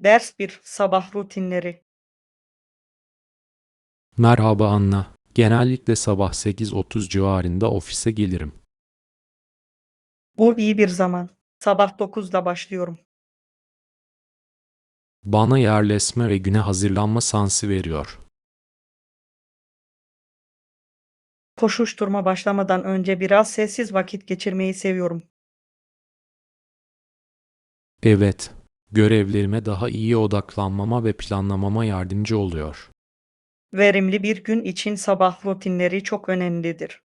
Ders bir sabah rutinleri. Merhaba Anna. Genellikle sabah 8:30 civarında ofise gelirim. Bu iyi bir zaman. Sabah 9'da başlıyorum. Bana yerleşme ve güne hazırlanma sansı veriyor. Koşuşturma başlamadan önce biraz sessiz vakit geçirmeyi seviyorum. Evet, görevlerime daha iyi odaklanmama ve planlamama yardımcı oluyor. Verimli bir gün için sabah rutinleri çok önemlidir.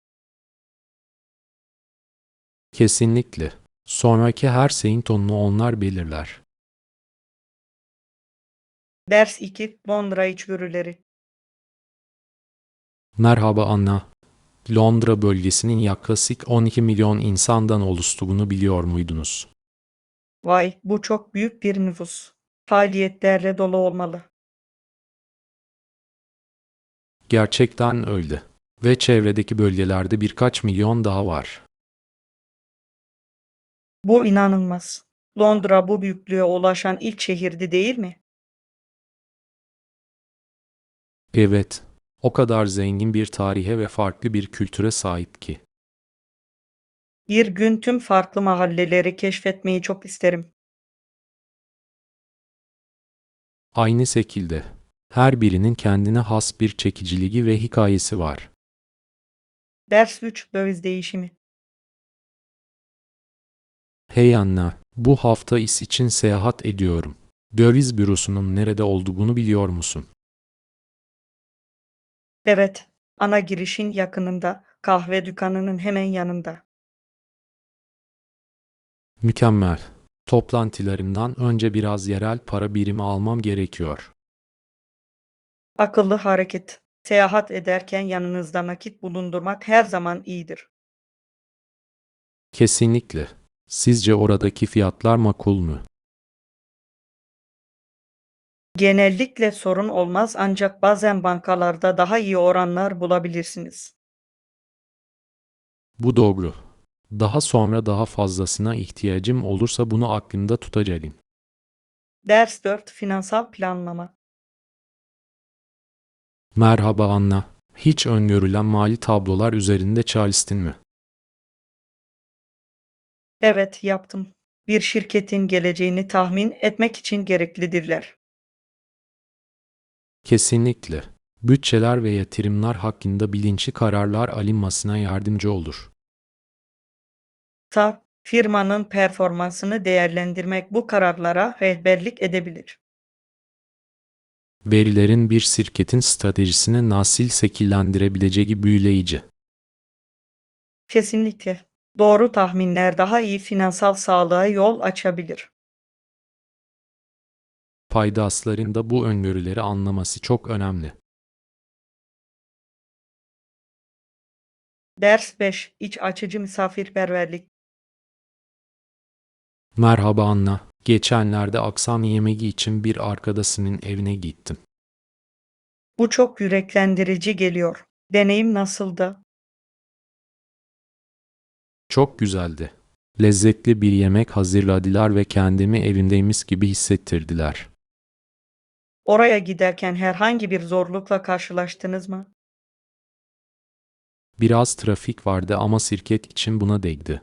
Kesinlikle. Sonraki her şeyin tonunu onlar belirler. Ders 2 Londra içgörüleri. Merhaba Anna. Londra bölgesinin yaklaşık 12 milyon insandan oluştuğunu biliyor muydunuz? Vay, bu çok büyük bir nüfus. Faaliyetlerle dolu olmalı. Gerçekten öyle. Ve çevredeki bölgelerde birkaç milyon daha var. Bu inanılmaz. Londra bu büyüklüğe ulaşan ilk şehirdi değil mi? Evet, o kadar zengin bir tarihe ve farklı bir kültüre sahip ki. Bir gün tüm farklı mahalleleri keşfetmeyi çok isterim. Aynı şekilde, her birinin kendine has bir çekiciliği ve hikayesi var. Ders 3 Döviz değişimi. Hey Anna, bu hafta iş için seyahat ediyorum. Döviz bürosunun nerede olduğunu biliyor musun? Evet, ana girişin yakınında, kahve dükkanının hemen yanında. Mükemmel. Toplantılarımdan önce biraz yerel para birimi almam gerekiyor. Akıllı hareket. Seyahat ederken yanınızda nakit bulundurmak her zaman iyidir. Kesinlikle. Sizce oradaki fiyatlar makul mü? Genellikle sorun olmaz ancak bazen bankalarda daha iyi oranlar bulabilirsiniz. Bu doğru. Daha sonra daha fazlasına ihtiyacım olursa bunu aklımda tutacağım. Ders 4 Finansal planlama. Merhaba Anna. Hiç öngörülen mali tablolar üzerinde çalıştın mı? Evet, yaptım. Bir şirketin geleceğini tahmin etmek için gereklidirler. Kesinlikle. Bütçeler ve yatırımlar hakkında bilinçli kararlar alınmasına yardımcı olur. Firmanın performansını değerlendirmek bu kararlara rehberlik edebilir. Verilerin bir şirketin stratejisini nasıl şekillendirebileceği büyüleyici. Kesinlikle. Doğru tahminler daha iyi finansal sağlığa yol açabilir. Paydaşların da bu öngörüleri anlaması çok önemli. Ders 5 İç açıcı misafirperverlik. Merhaba Anna. Geçenlerde akşam yemeği için bir arkadaşının evine gittim. Bu çok yüreklendirici geliyor. Deneyim nasıldı? Çok güzeldi. Lezzetli bir yemek hazırladılar ve kendimi evimdeymiş gibi hissettirdiler. Oraya giderken herhangi bir zorlukla karşılaştınız mı? Biraz trafik vardı ama şirket için buna değdi.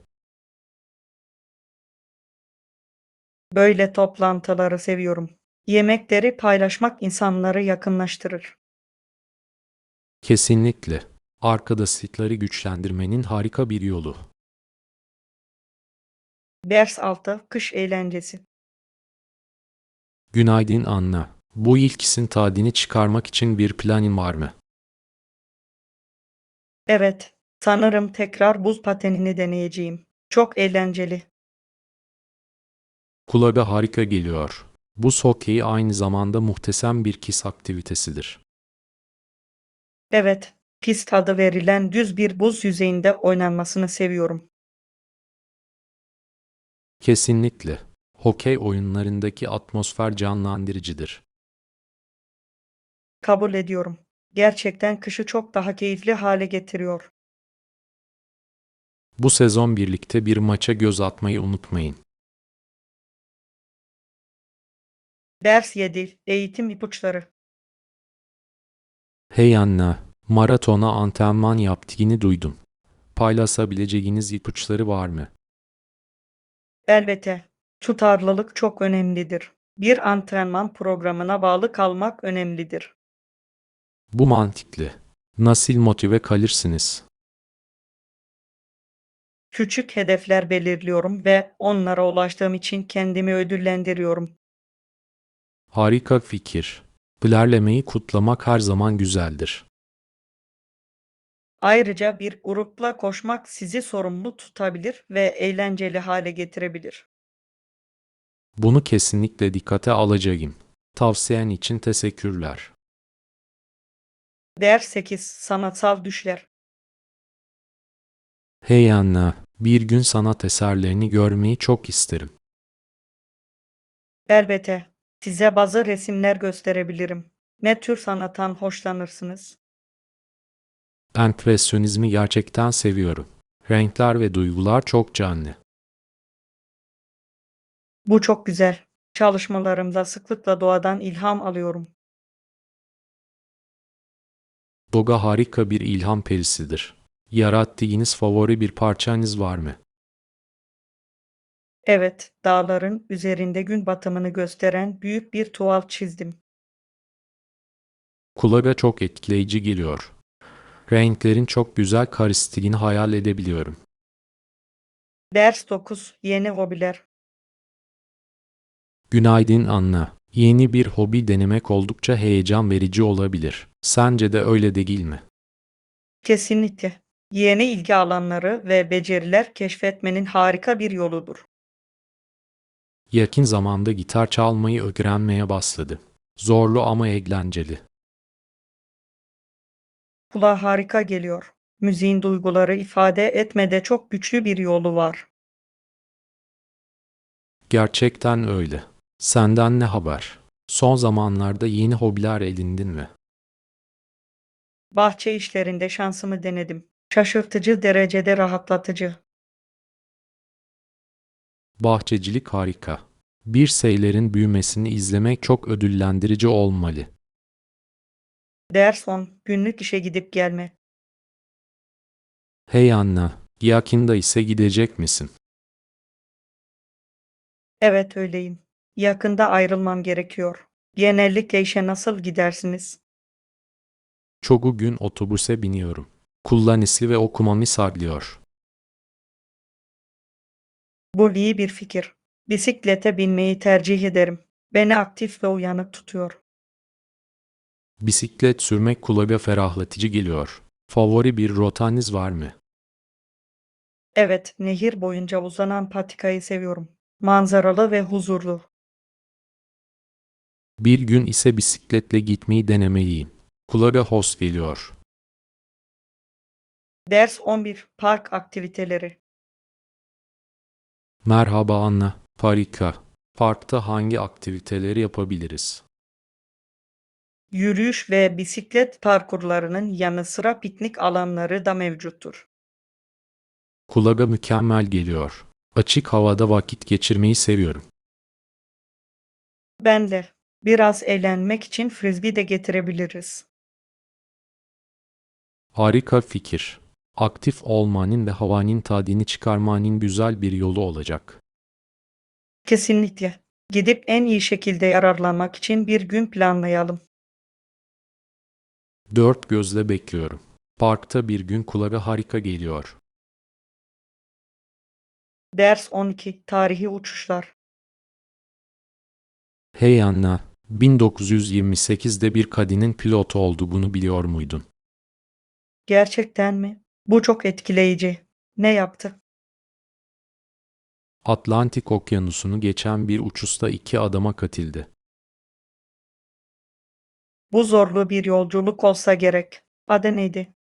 Böyle toplantıları seviyorum. Yemekleri paylaşmak insanları yakınlaştırır. Kesinlikle. Arkadaşlıkları güçlendirmenin harika bir yolu. Ders 6 Kış eğlencesi. Günaydın Anna. Bu ilkisin tadını çıkarmak için bir planın var mı? Evet, sanırım tekrar buz patenini deneyeceğim. Çok eğlenceli. Kulağa harika geliyor. Bu hokeyi aynı zamanda muhteşem bir kis aktivitesidir. Evet, pist adı verilen düz bir buz yüzeyinde oynanmasını seviyorum. Kesinlikle. Hokey oyunlarındaki atmosfer canlandırıcıdır. Kabul ediyorum. Gerçekten kışı çok daha keyifli hale getiriyor. Bu sezon birlikte bir maça göz atmayı unutmayın. Ders 7. Eğitim ipuçları. Hey anne, maratona antrenman yaptığını duydum. Paylaşabileceğiniz ipuçları var mı? Elbette. Tutarlılık çok önemlidir. Bir antrenman programına bağlı kalmak önemlidir. Bu mantıklı. Nasıl motive kalırsınız? Küçük hedefler belirliyorum ve onlara ulaştığım için kendimi ödüllendiriyorum. Harika fikir. İlerlemeyi kutlamak her zaman güzeldir. Ayrıca bir grupla koşmak sizi sorumlu tutabilir ve eğlenceli hale getirebilir. Bunu kesinlikle dikkate alacağım. Tavsiyen için teşekkürler. Ders 8. Sanatsal düşler. Hey anne, bir gün sanat eserlerini görmeyi çok isterim. Elbette. Size bazı resimler gösterebilirim. Ne tür sanattan hoşlanırsınız? Empresyonizmi gerçekten seviyorum. Renkler ve duygular çok canlı. Bu çok güzel. Çalışmalarımda sıklıkla doğadan ilham alıyorum. Doga harika bir ilham perisidir. Yarattığınız favori bir parçanız var mı? Evet, dağların üzerinde gün batımını gösteren büyük bir tuval çizdim. Kulağa çok etkileyici geliyor. Renklerin çok güzel karıştığını hayal edebiliyorum. Ders 9. Yeni hobiler. Günaydın Anna. Yeni bir hobi denemek oldukça heyecan verici olabilir. Sence de öyle değil mi? Kesinlikle. Yeni ilgi alanları ve beceriler keşfetmenin harika bir yoludur. Yakın zamanda gitar çalmayı öğrenmeye başladım. Zorlu ama eğlenceli. Kulağa harika geliyor. Müziğin duyguları ifade etmede çok güçlü bir yolu var. Gerçekten öyle. Senden ne haber? Son zamanlarda yeni hobiler edindin mi? Bahçe işlerinde şansımı denedim. Şaşırtıcı derecede rahatlatıcı. Bahçecilik harika. Bir şeylerin büyümesini izlemek çok ödüllendirici olmalı. Ders 10. Günlük işe gidip gelme. Hey Anna, yakında ise gidecek misin? Evet öyleyim. Yakında ayrılmam gerekiyor. Genellikle işe nasıl gidersiniz? Çoğu gün otobüse biniyorum. Kullanışlı ve okumamı sağlıyor. Bu iyi bir fikir. Bisiklete binmeyi tercih ederim. Beni aktif ve uyanık tutuyor. Bisiklet sürmek kulağa ferahlatıcı geliyor. Favori bir rotanız var mı? Evet, nehir boyunca uzanan patikayı seviyorum. Manzaralı ve huzurlu. Bir gün ise bisikletle gitmeyi denemeliyim. Kulağa hoş geliyor. Ders 11. Park aktiviteleri. Merhaba Anna, harika. Parkta hangi aktiviteleri yapabiliriz? Yürüyüş ve bisiklet parkurlarının yanı sıra piknik alanları da mevcuttur. Kulağa mükemmel geliyor. Açık havada vakit geçirmeyi seviyorum. Ben de biraz eğlenmek için frisbee de getirebiliriz. Harika fikir. Aktif olmanın ve havanın tadını çıkarmanın güzel bir yolu olacak. Kesinlikle. Gidip en iyi şekilde yararlanmak için bir gün planlayalım. Dört gözle bekliyorum. Parkta bir gün kulağa harika geliyor. Ders 12. Tarihi uçuşlar. Hey Anna, 1928'de bir kadının pilot olduğunu biliyor muydun? Gerçekten mi? Bu çok etkileyici. Ne yaptı? Atlantik Okyanusu'nu geçen bir uçuşta iki adama katıldı. Bu zorlu bir yolculuk olsa gerek. Adı neydi?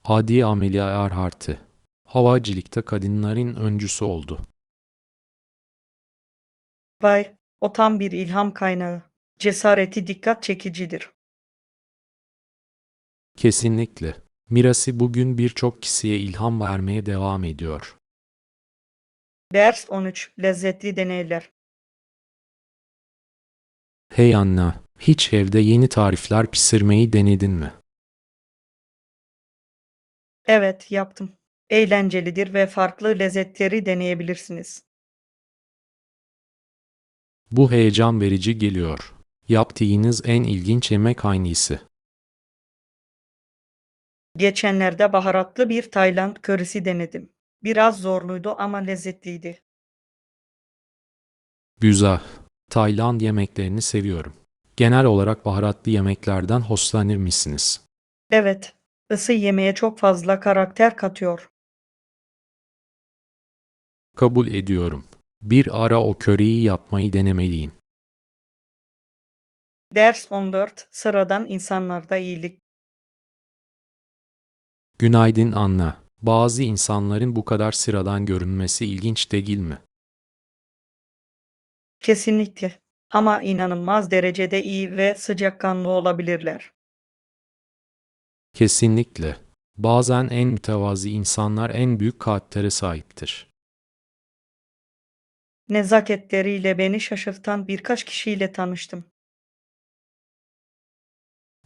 Hadi Amelia Earhart'ı. Havacılıkta kadınların öncüsü oldu. Vay, o tam bir ilham kaynağı. Cesareti dikkat çekicidir. Kesinlikle. Mirası bugün birçok kişiye ilham vermeye devam ediyor. Ders 13. Lezzetli deneyler. Hey Anna, hiç evde yeni tarifler pişirmeyi denedin mi? Evet, yaptım. Eğlencelidir ve farklı lezzetleri deneyebilirsiniz. Bu heyecan verici geliyor. Yaptığınız en ilginç yemek hangisi? Geçenlerde baharatlı bir Tayland körisi denedim. Biraz zorluydu ama lezzetliydi. Güzel. Tayland yemeklerini seviyorum. Genel olarak baharatlı yemeklerden hoşlanır mısınız? Evet, ısı yemeğe çok fazla karakter katıyor. Kabul ediyorum. Bir ara o köriyi yapmayı denemeliyim. Ders 14. Sıradan insanlarda iyilik. Günaydın Anna. Bazı insanların bu kadar sıradan görünmesi ilginç değil mi? Kesinlikle. Ama inanılmaz derecede iyi ve sıcakkanlı olabilirler. Kesinlikle. Bazen en mütevazi insanlar en büyük karaktere sahiptir. Nezaketleriyle beni şaşırtan birkaç kişiyle tanıştım.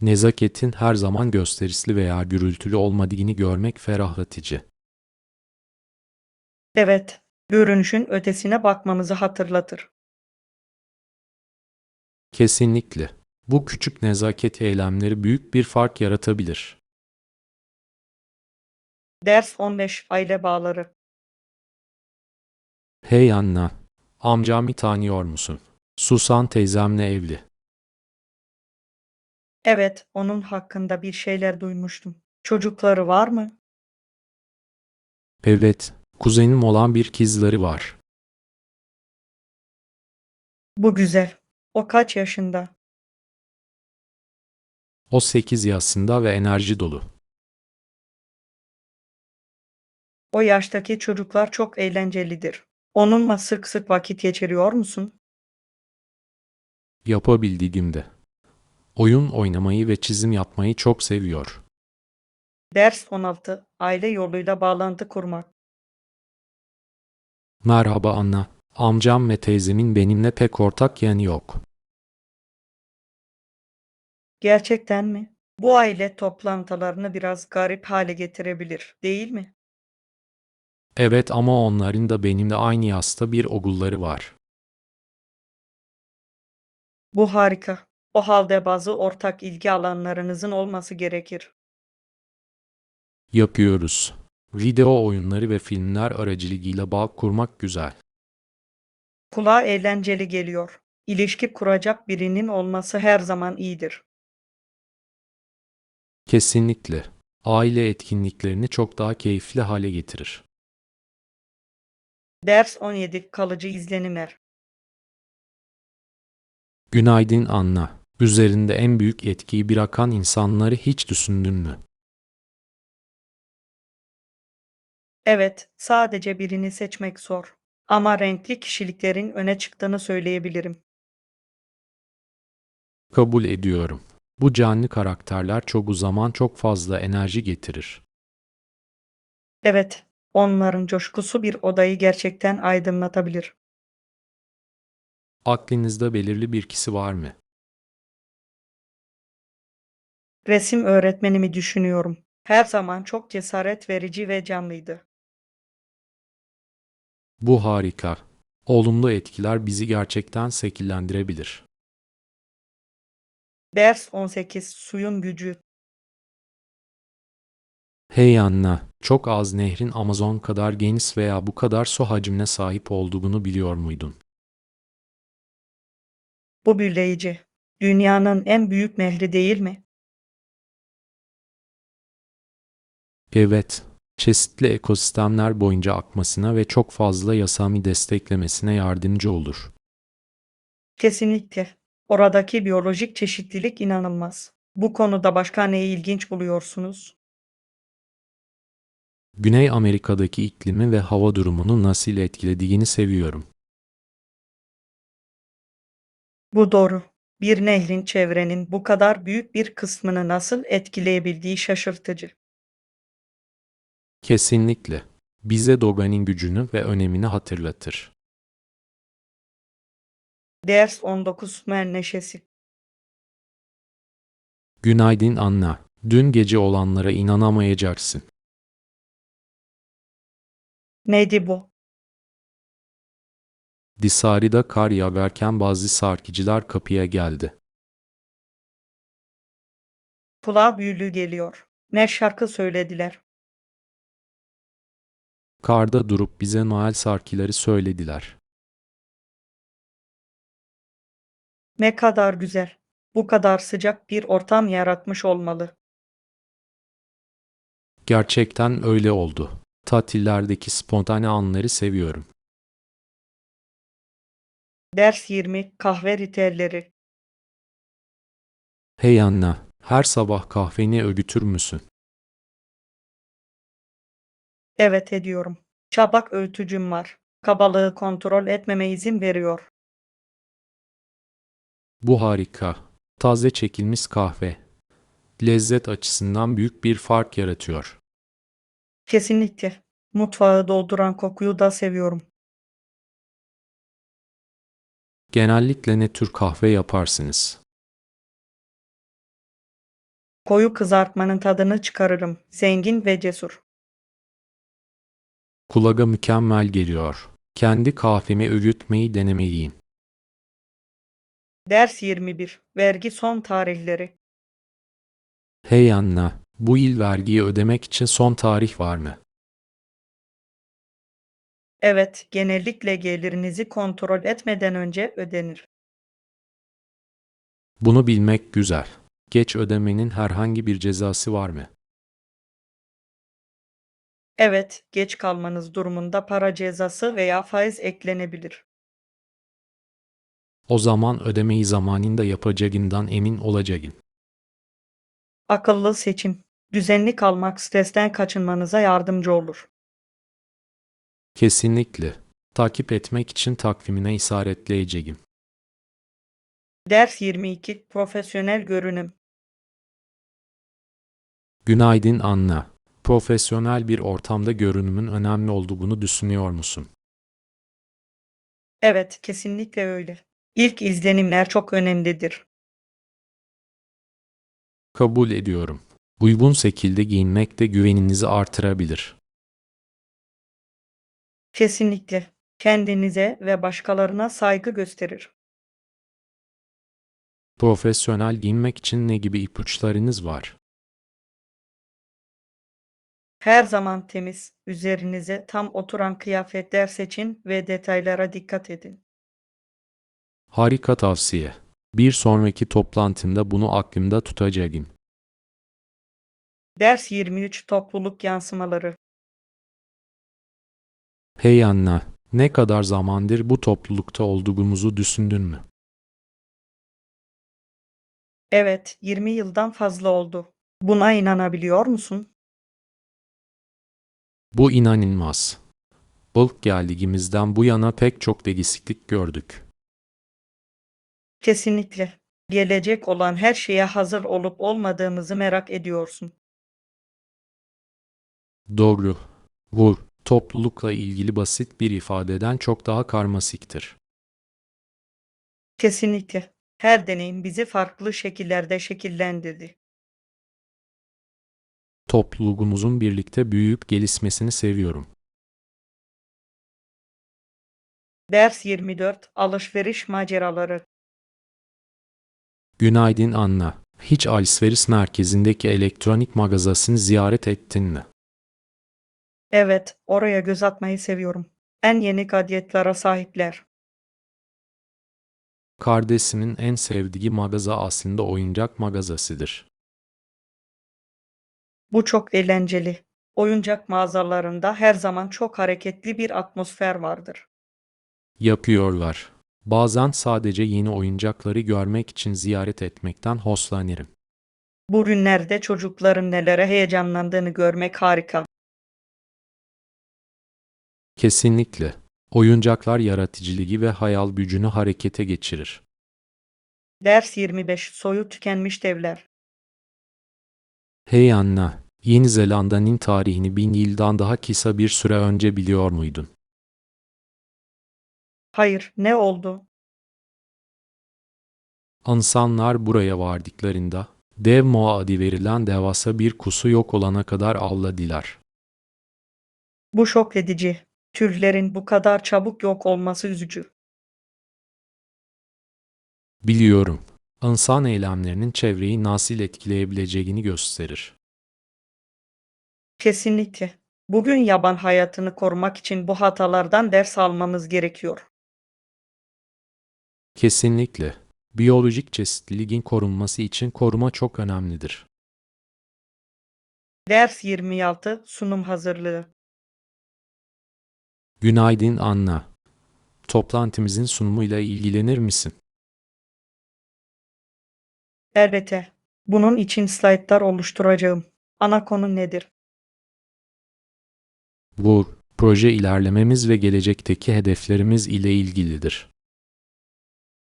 Nezaketin her zaman gösterişli veya gürültülü olmadığını görmek ferahlatıcı. Evet, görünüşün ötesine bakmamızı hatırlatır. Kesinlikle. Bu küçük nezaket eylemleri büyük bir fark yaratabilir. Ders 15. Aile bağları. Hey Anna, amcamı tanıyor musun? Susan teyzemle evli. Evet, onun hakkında bir şeyler duymuştum. Çocukları var mı? Evet, kuzenim olan bir kızları var. Bu güzel. O kaç yaşında? O 8 yaşında ve enerji dolu. O yaştaki çocuklar çok eğlencelidir. Onunla sık sık vakit geçiriyor musun? Yapabildiğimde. Oyun oynamayı ve çizim yapmayı çok seviyor. Ders 16. Aile yoluyla bağlantı kurmak. Merhaba Anna. Amcam ve teyzemin benimle pek ortak yanı yok. Gerçekten mi? Bu aile toplantılarını biraz garip hale getirebilir, değil mi? Evet ama onların da benimle aynı yasta bir oğulları var. Bu harika. O halde bazı ortak ilgi alanlarınızın olması gerekir. Yapıyoruz. Video oyunları ve filmler aracılığıyla bağ kurmak güzel. Kulağa eğlenceli geliyor. İlişki kuracak birinin olması her zaman iyidir. Kesinlikle. Aile etkinliklerini çok daha keyifli hale getirir. Ders 17. Kalıcı izlenimler. Günaydın Anna. Üzerinde en büyük etkiyi bırakan insanları hiç düşündün mü? Evet, sadece birini seçmek zor. Ama renkli kişiliklerin öne çıktığını söyleyebilirim. Kabul ediyorum. Bu canlı karakterler çoğu zaman çok fazla enerji getirir. Evet, onların coşkusu bir odayı gerçekten aydınlatabilir. Aklınızda belirli bir kişi var mı? Resim öğretmenimi düşünüyorum. Her zaman çok cesaret verici ve canlıydı. Bu harika. Olumlu etkiler bizi gerçekten şekillendirebilir. Ders 18. Suyun gücü. Hey Anna, çok az nehrin Amazon kadar geniş veya bu kadar su hacmine sahip olduğunu biliyor muydun? Bu büyüleyici. Dünyanın en büyük nehri değil mi? Evet, çeşitli ekosistemler boyunca akmasına ve çok fazla yaşamı desteklemesine yardımcı olur. Kesinlikle. Oradaki biyolojik çeşitlilik inanılmaz. Bu konuda başka neyi ilginç buluyorsunuz? Güney Amerika'daki iklimi ve hava durumunu nasıl etkilediğini seviyorum. Bu doğru. Bir nehrin çevrenin bu kadar büyük bir kısmını nasıl etkileyebildiği şaşırtıcı. Kesinlikle. Bize Doga'nın gücünü ve önemini hatırlatır. Ders 19 Sümer Neşesi. Günaydın Anna. Dün gece olanlara inanamayacaksın. Neydi bu? Disari'de kar yağarken bazı sarkıcılar kapıya geldi. Kulağa büyülü geliyor. Ne şarkı söylediler. Karda durup bize Noel sarkıları söylediler. Ne kadar güzel. Bu kadar sıcak bir ortam yaratmış olmalı. Gerçekten öyle oldu. Tatillerdeki spontane anları seviyorum. Ders 20 Kahve ritüelleri. Hey Anna, her sabah kahveni öğütür müsün? Evet ediyorum. Çabak öğütücüm var. Kabalığı kontrol etmeme izin veriyor. Bu harika. Taze çekilmiş kahve. Lezzet açısından büyük bir fark yaratıyor. Kesinlikle. Mutfağı dolduran kokuyu da seviyorum. Genellikle ne tür kahve yaparsınız? Koyu kızartmanın tadını çıkarırım. Zengin ve cesur. Kulağa mükemmel geliyor. Kendi kahvemi öğütmeyi denemeliyim. Ders 21 Vergi son tarihleri. Hey Anna, bu yıl vergiyi ödemek için son tarih var mı? Evet, genellikle gelirinizi kontrol etmeden önce ödenir. Bunu bilmek güzel. Geç ödemenin herhangi bir cezası var mı? Evet, geç kalmanız durumunda para cezası veya faiz eklenebilir. O zaman ödemeyi zamanında yapacağından emin olacağım. Akıllı seçim. Düzenli kalmak stresten kaçınmanıza yardımcı olur. Kesinlikle. Takip etmek için takvimine işaretleyeceğim. Ders 22 Profesyonel görünüm. Günaydın Anna. Profesyonel bir ortamda görünümün önemli olduğunu düşünüyor musun? Evet, kesinlikle öyle. İlk izlenimler çok önemlidir. Kabul ediyorum. Uygun şekilde giyinmek de güveninizi artırabilir. Kesinlikle. Kendinize ve başkalarına saygı gösterir. Profesyonel giyinmek için ne gibi ipuçlarınız var? Her zaman temiz, üzerinize tam oturan kıyafetler seçin ve detaylara dikkat edin. Harika tavsiye. Bir sonraki toplantımda bunu aklımda tutacağım. Ders 23 Topluluk yansımaları. Hey Anna, ne kadar zamandır bu toplulukta olduğumuzu düşündün mü? Evet, 20 yıldan fazla oldu. Buna inanabiliyor musun? Bu inanılmaz. İlk geldiğimizden bu yana pek çok değişiklik gördük. Kesinlikle. Gelecek olan her şeye hazır olup olmadığımızı merak ediyorsun. Doğru. Bu, toplulukla ilgili basit bir ifadeden çok daha karmaşıktır. Kesinlikle. Her deneyim bizi farklı şekillerde şekillendirdi. Topluluğumuzun birlikte büyüyüp gelişmesini seviyorum. Ders 24 Alışveriş maceraları. Günaydın Anna. Hiç alışveriş merkezindeki elektronik mağazasını ziyaret ettin mi? Evet, oraya göz atmayı seviyorum. En yeni gadgetlara sahipler. Kardeşimin en sevdiği mağaza aslında oyuncak mağazasıdır. Bu çok eğlenceli. Oyuncak mağazalarında her zaman çok hareketli bir atmosfer vardır. Yapıyorlar. Bazen sadece yeni oyuncakları görmek için ziyaret etmekten hoşlanırım. Bu günlerde çocukların nelere heyecanlandığını görmek harika. Kesinlikle. Oyuncaklar yaratıcılığı ve hayal gücünü harekete geçirir. Ders 25 Soyu tükenmiş devler. Hey Anna, Yeni Zelanda'nın tarihini 1000 yıldan daha kısa bir süre önce biliyor muydun? Hayır, ne oldu? İnsanlar buraya vardıklarında, dev moa adı verilen devasa bir kusu yok olana kadar avladılar. Bu şok edici. Türlerin bu kadar çabuk yok olması üzücü. Biliyorum, insan eylemlerinin çevreyi nasıl etkileyebileceğini gösterir. Kesinlikle. Bugün yaban hayatını korumak için bu hatalardan ders almamız gerekiyor. Kesinlikle. Biyolojik çeşitliliğin korunması için koruma çok önemlidir. Ders 26 sunum hazırlığı. Günaydın Anna. Toplantımızın sunumuyla ilgilenir misin? Elbette. Bunun için slaytlar oluşturacağım. Ana konu nedir? Bu, proje ilerlememiz ve gelecekteki hedeflerimiz ile ilgilidir.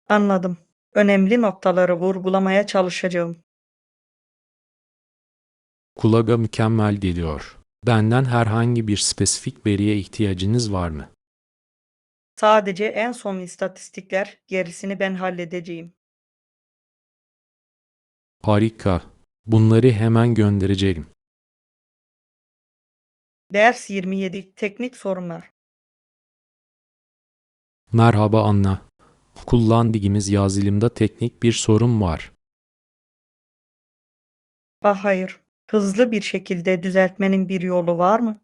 Anladım. Önemli noktaları vurgulamaya çalışacağım. Kulağa mükemmel geliyor. Benden herhangi bir spesifik veriye ihtiyacınız var mı? Sadece en son istatistikler, gerisini ben halledeceğim. Harika. Bunları hemen göndereceğim. Ders 27 teknik sorunlar. Merhaba Anna. Kullandığımız yazılımda teknik bir sorun var. Ah hayır. Hızlı bir şekilde düzeltmenin bir yolu var mı?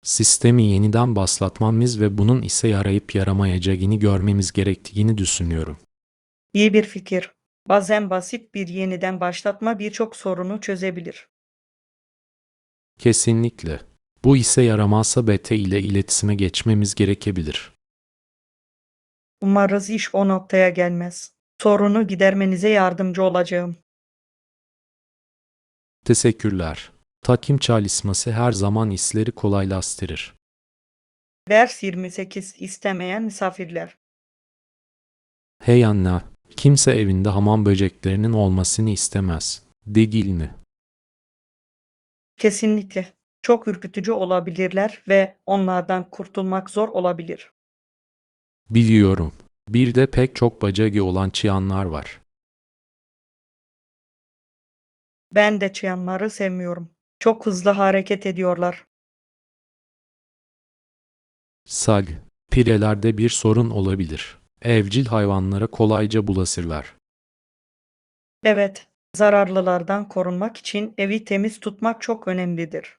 Sistemi yeniden başlatmamız ve bunun ise yarayıp yaramayacağını görmemiz gerektiğini düşünüyorum. İyi bir fikir. Bazen basit bir yeniden başlatma birçok sorunu çözebilir. Kesinlikle. Bu ise yaramazsa BT ile iletişime geçmemiz gerekebilir. Umarız iş o noktaya gelmez. Sorunu gidermenize yardımcı olacağım. Teşekkürler. Takım çalışması her zaman işleri kolaylaştırır. Ders 28 istemeyen misafirler. Hey Anna, kimse evinde hamam böceklerinin olmasını istemez. Değil mi? Kesinlikle. Çok ürkütücü olabilirler ve onlardan kurtulmak zor olabilir. Biliyorum. Bir de pek çok bacağı olan çıyanlar var. Ben de çıyanları sevmiyorum. Çok hızlı hareket ediyorlar. Sag, pirelerde bir sorun olabilir. Evcil hayvanlara kolayca bulaşırlar. Evet, zararlılardan korunmak için evi temiz tutmak çok önemlidir.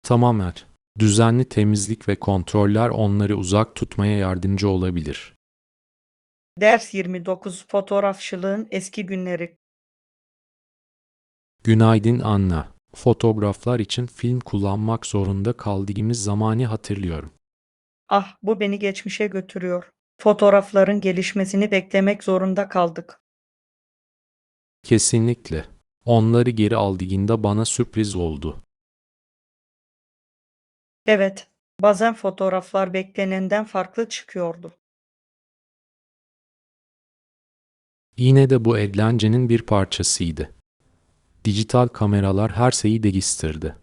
Tamamen. Düzenli temizlik ve kontroller onları uzak tutmaya yardımcı olabilir. Ders 29 fotoğrafçılığın eski günleri. Günaydın Anna. Fotoğraflar için film kullanmak zorunda kaldığımız zamanı hatırlıyorum. Ah, bu beni geçmişe götürüyor. Fotoğrafların gelişmesini beklemek zorunda kaldık. Kesinlikle. Onları geri aldığında bana sürpriz oldu. Evet, bazen fotoğraflar beklenenden farklı çıkıyordu. Yine de bu eğlencenin bir parçasıydı. Dijital kameralar her şeyi değiştirdi.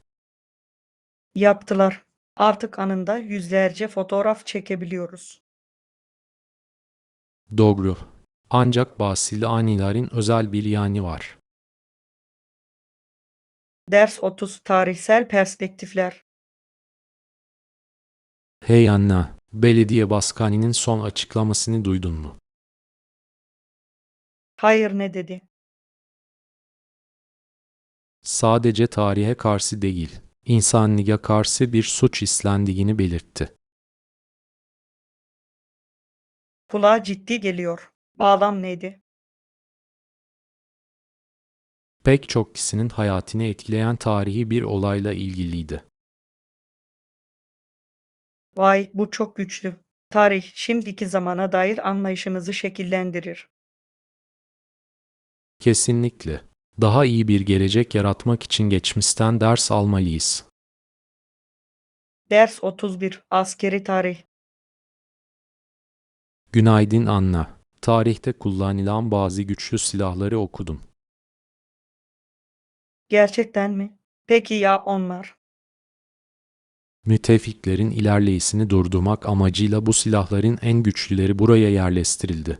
Yaptılar. Artık anında yüzlerce fotoğraf çekebiliyoruz. Doğru. Ancak bazı anilerin özel bir yanı var. Ders 30 tarihsel perspektifler. Hey Anna, belediye başkanının son açıklamasını duydun mu? Hayır ne dedi? Sadece tarihe karşı değil, insanlığa karşı bir suç işlendiğini belirtti. Kulağa ciddi geliyor. Bağlam neydi? Pek çok kişinin hayatını etkileyen tarihi bir olayla ilgiliydi. Vay, bu çok güçlü. Tarih şimdiki zamana dair anlayışımızı şekillendirir. Kesinlikle. Daha iyi bir gelecek yaratmak için geçmişten ders almalıyız. Ders 31 askeri tarih. Günaydın Anna. Tarihte kullanılan bazı güçlü silahları okudum. Gerçekten mi? Peki ya onlar? Müttefiklerin ilerleyişini durdurmak amacıyla bu silahların en güçlüleri buraya yerleştirildi.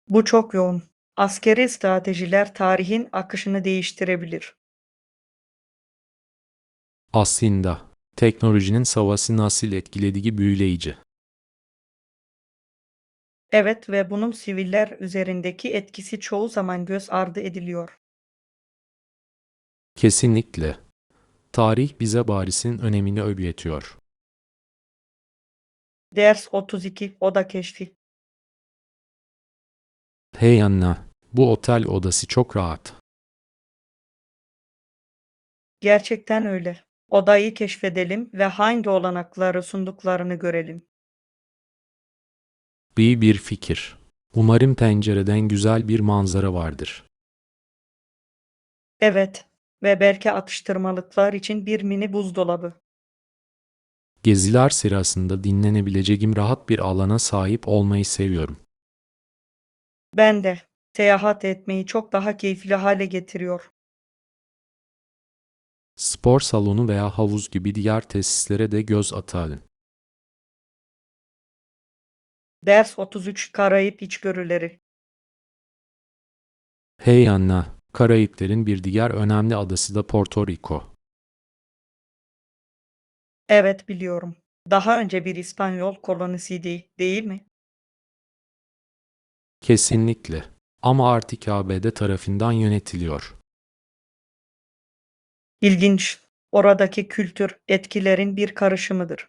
Bu çok yoğun. Askeri stratejiler tarihin akışını değiştirebilir. Aslında teknolojinin savaşı nasıl etkilediği büyüleyici. Evet ve bunun siviller üzerindeki etkisi çoğu zaman göz ardı ediliyor. Kesinlikle. Tarih bize Paris'in önemini öğretiyor. Ders 32 Oda keşfi. Hey Anna, bu otel odası çok rahat. Gerçekten öyle. Odayı keşfedelim ve hangi olanakları sunduklarını görelim. Bir fikir. Umarım pencereden güzel bir manzara vardır. Evet ve belki atıştırmalıklar için bir mini buzdolabı. Geziler sırasında dinlenebileceğim rahat bir alana sahip olmayı seviyorum. Ben de seyahat etmeyi çok daha keyifli hale getiriyor. Spor salonu veya havuz gibi diğer tesislere de göz atalım. Ders 33 Karayip İçgörüleri. Hey Anna, Karayiplerin bir diğer önemli adası da Porto Rico. Evet biliyorum. Daha önce bir İspanyol kolonisiydi, değil mi? Kesinlikle. Ama artık ABD tarafından yönetiliyor. İlginç. Oradaki kültür etkilerin bir karışımıdır.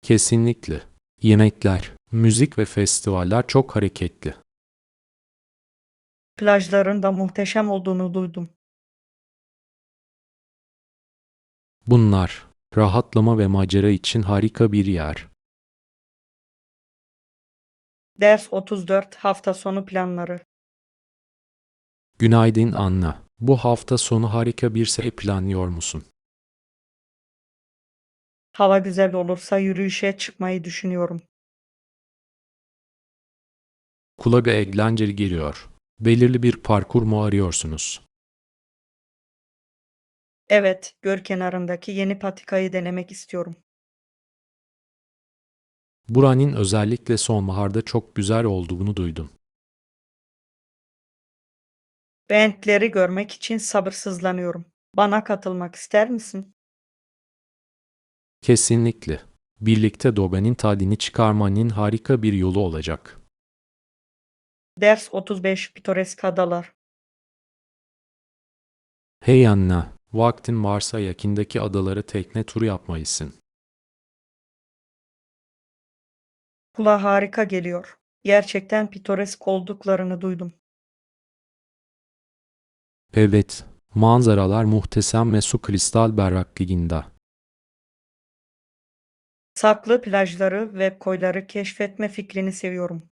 Kesinlikle. Yemekler, müzik ve festivaller çok hareketli. Plajların da muhteşem olduğunu duydum. Bunlar, rahatlama ve macera için harika bir yer. Ders 34 Hafta sonu planları. Günaydın Anna. Bu hafta sonu harika bir şey planlıyor musun? Hava güzel olursa yürüyüşe çıkmayı düşünüyorum. Kulağa eğlenceli geliyor. Belirli bir parkur mu arıyorsunuz? Evet, göl kenarındaki yeni patikayı denemek istiyorum. Buranın özellikle sonbaharda çok güzel olduğunu duydum. Renkleri görmek için sabırsızlanıyorum. Bana katılmak ister misin? Kesinlikle. Birlikte Dobe'nin tadını çıkarmanın harika bir yolu olacak. Ders 35 Pitoresk adalar. Hey Anna, vaktin varsa yakındaki adalara tekne turu yapmalısın. Kulağa harika geliyor. Gerçekten pitoresk olduklarını duydum. Evet, manzaralar muhteşem ve su kristal berraklığında. Saklı plajları ve koyları keşfetme fikrini seviyorum.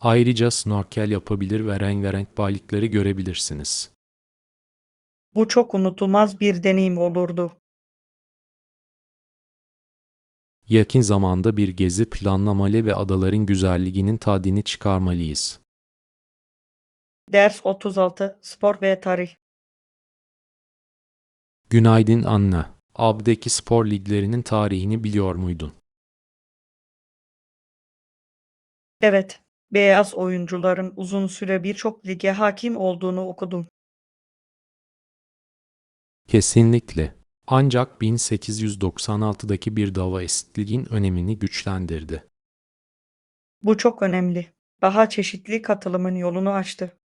Ayrıca snorkel yapabilir ve rengarenk balıkları görebilirsiniz. Bu çok unutulmaz bir deneyim olurdu. Yakın zamanda bir gezi planlamalı ve adaların güzelliğinin tadını çıkarmalıyız. Ders 36 Spor ve tarih. Günaydın Anna. AB'deki spor liglerinin tarihini biliyor muydun? Evet, beyaz oyuncuların uzun süre birçok lige hakim olduğunu okudum. Kesinlikle. Ancak 1896'daki bir dava eşitliğin önemini güçlendirdi. Bu çok önemli. Daha çeşitli katılımın yolunu açtı.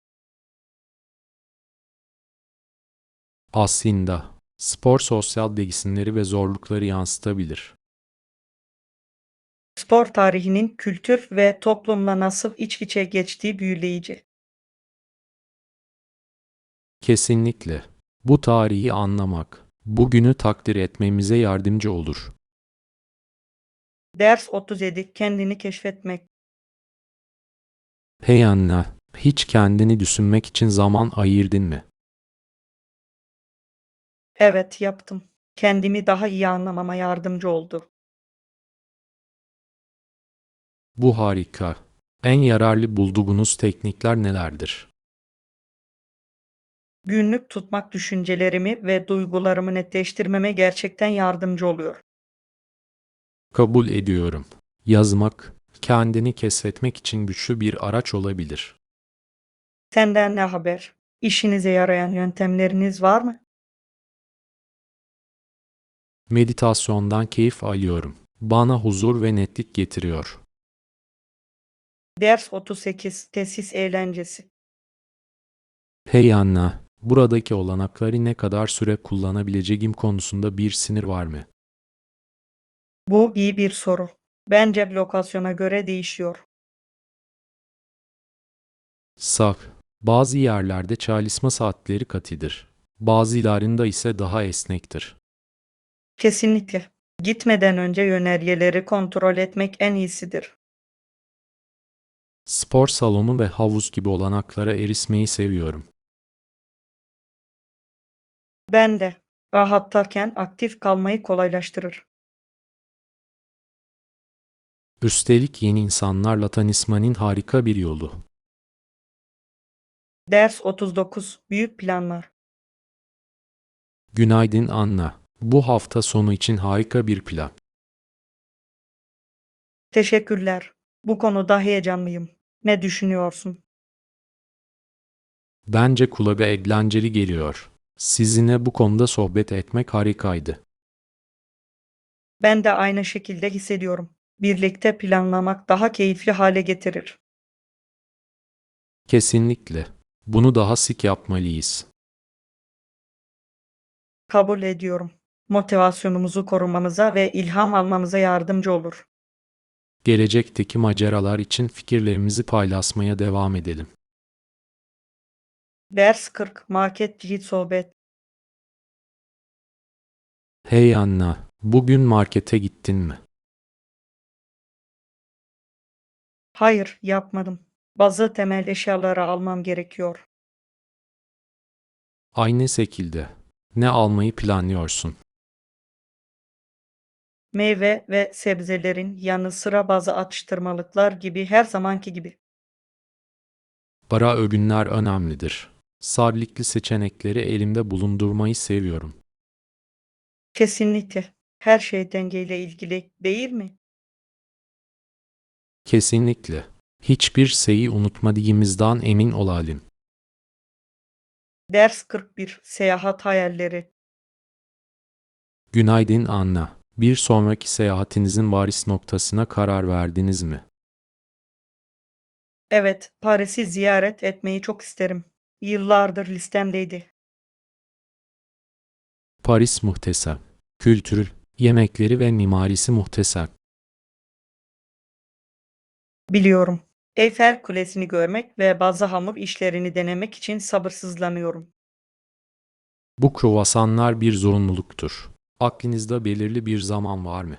Aslında, spor sosyal değişimleri ve zorlukları yansıtabilir. Spor tarihinin kültür ve toplumla nasıl iç içe geçtiği büyüleyici. Kesinlikle. Bu tarihi anlamak, bugünü takdir etmemize yardımcı olur. Ders 37 Kendini keşfetmek. Hey Anna, hiç kendini düşünmek için zaman ayırdın mı? Evet, yaptım. Kendimi daha iyi anlamama yardımcı oldu. Bu harika. En yararlı bulduğunuz teknikler nelerdir? Günlük tutmak düşüncelerimi ve duygularımı netleştirmeme gerçekten yardımcı oluyor. Kabul ediyorum. Yazmak, kendini keşfetmek için güçlü bir araç olabilir. Senden ne haber? İşinize yarayan yöntemleriniz var mı? Meditasyondan keyif alıyorum. Bana huzur ve netlik getiriyor. Ders 38 Tesis eğlencesi. Hey Anna, buradaki olanakları ne kadar süre kullanabileceğim konusunda bir sınır var mı? Bu iyi bir soru. Bence lokasyona göre değişiyor. Sağ. Bazı yerlerde çalışma saatleri katıdır. Bazılarında ise daha esnektir. Kesinlikle. Gitmeden önce yönergeleri kontrol etmek en iyisidir. Spor salonu ve havuz gibi olanaklara erişmeyi seviyorum. Ben de. Rahatlarken aktif kalmayı kolaylaştırır. Üstelik yeni insanlarla tanışmanın harika bir yolu. Ders 39 Büyük planlar. Günaydın Anna. Bu hafta sonu için harika bir plan. Teşekkürler. Bu konuda heyecanlıyım. Ne düşünüyorsun? Bence kulağa eğlenceli geliyor. Sizinle bu konuda sohbet etmek harikaydı. Ben de aynı şekilde hissediyorum. Birlikte planlamak daha keyifli hale getirir. Kesinlikle. Bunu daha sık yapmalıyız. Kabul ediyorum. Motivasyonumuzu korumamıza ve ilham almamıza yardımcı olur. Gelecekteki maceralar için fikirlerimizi paylaşmaya devam edelim. Ders 40 Market sohbet. Hey Anna, bugün markete gittin mi? Hayır, yapmadım. Bazı temel eşyaları almam gerekiyor. Aynı şekilde. Ne almayı planlıyorsun? Meyve ve sebzelerin yanı sıra bazı atıştırmalıklar gibi her zamanki gibi. Para öğünler önemlidir. Sağlıklı seçenekleri elimde bulundurmayı seviyorum. Kesinlikle. Her şey dengeyle ilgili değil mi? Kesinlikle. Hiçbir şeyi unutmadığımızdan emin olalım. Ders 41 Seyahat hayalleri. Günaydın Anna. Bir sonraki seyahatinizin varis noktasına karar verdiniz mi? Evet, Paris'i ziyaret etmeyi çok isterim. Yıllardır listemdeydi. Paris muhteşem. Kültürü, yemekleri ve mimarisi muhteşem. Biliyorum. Eyfel Kulesi'ni görmek ve bazı hamur işlerini denemek için sabırsızlanıyorum. Bu kruvasanlar bir zorunluluktur. Aklınızda belirli bir zaman var mı?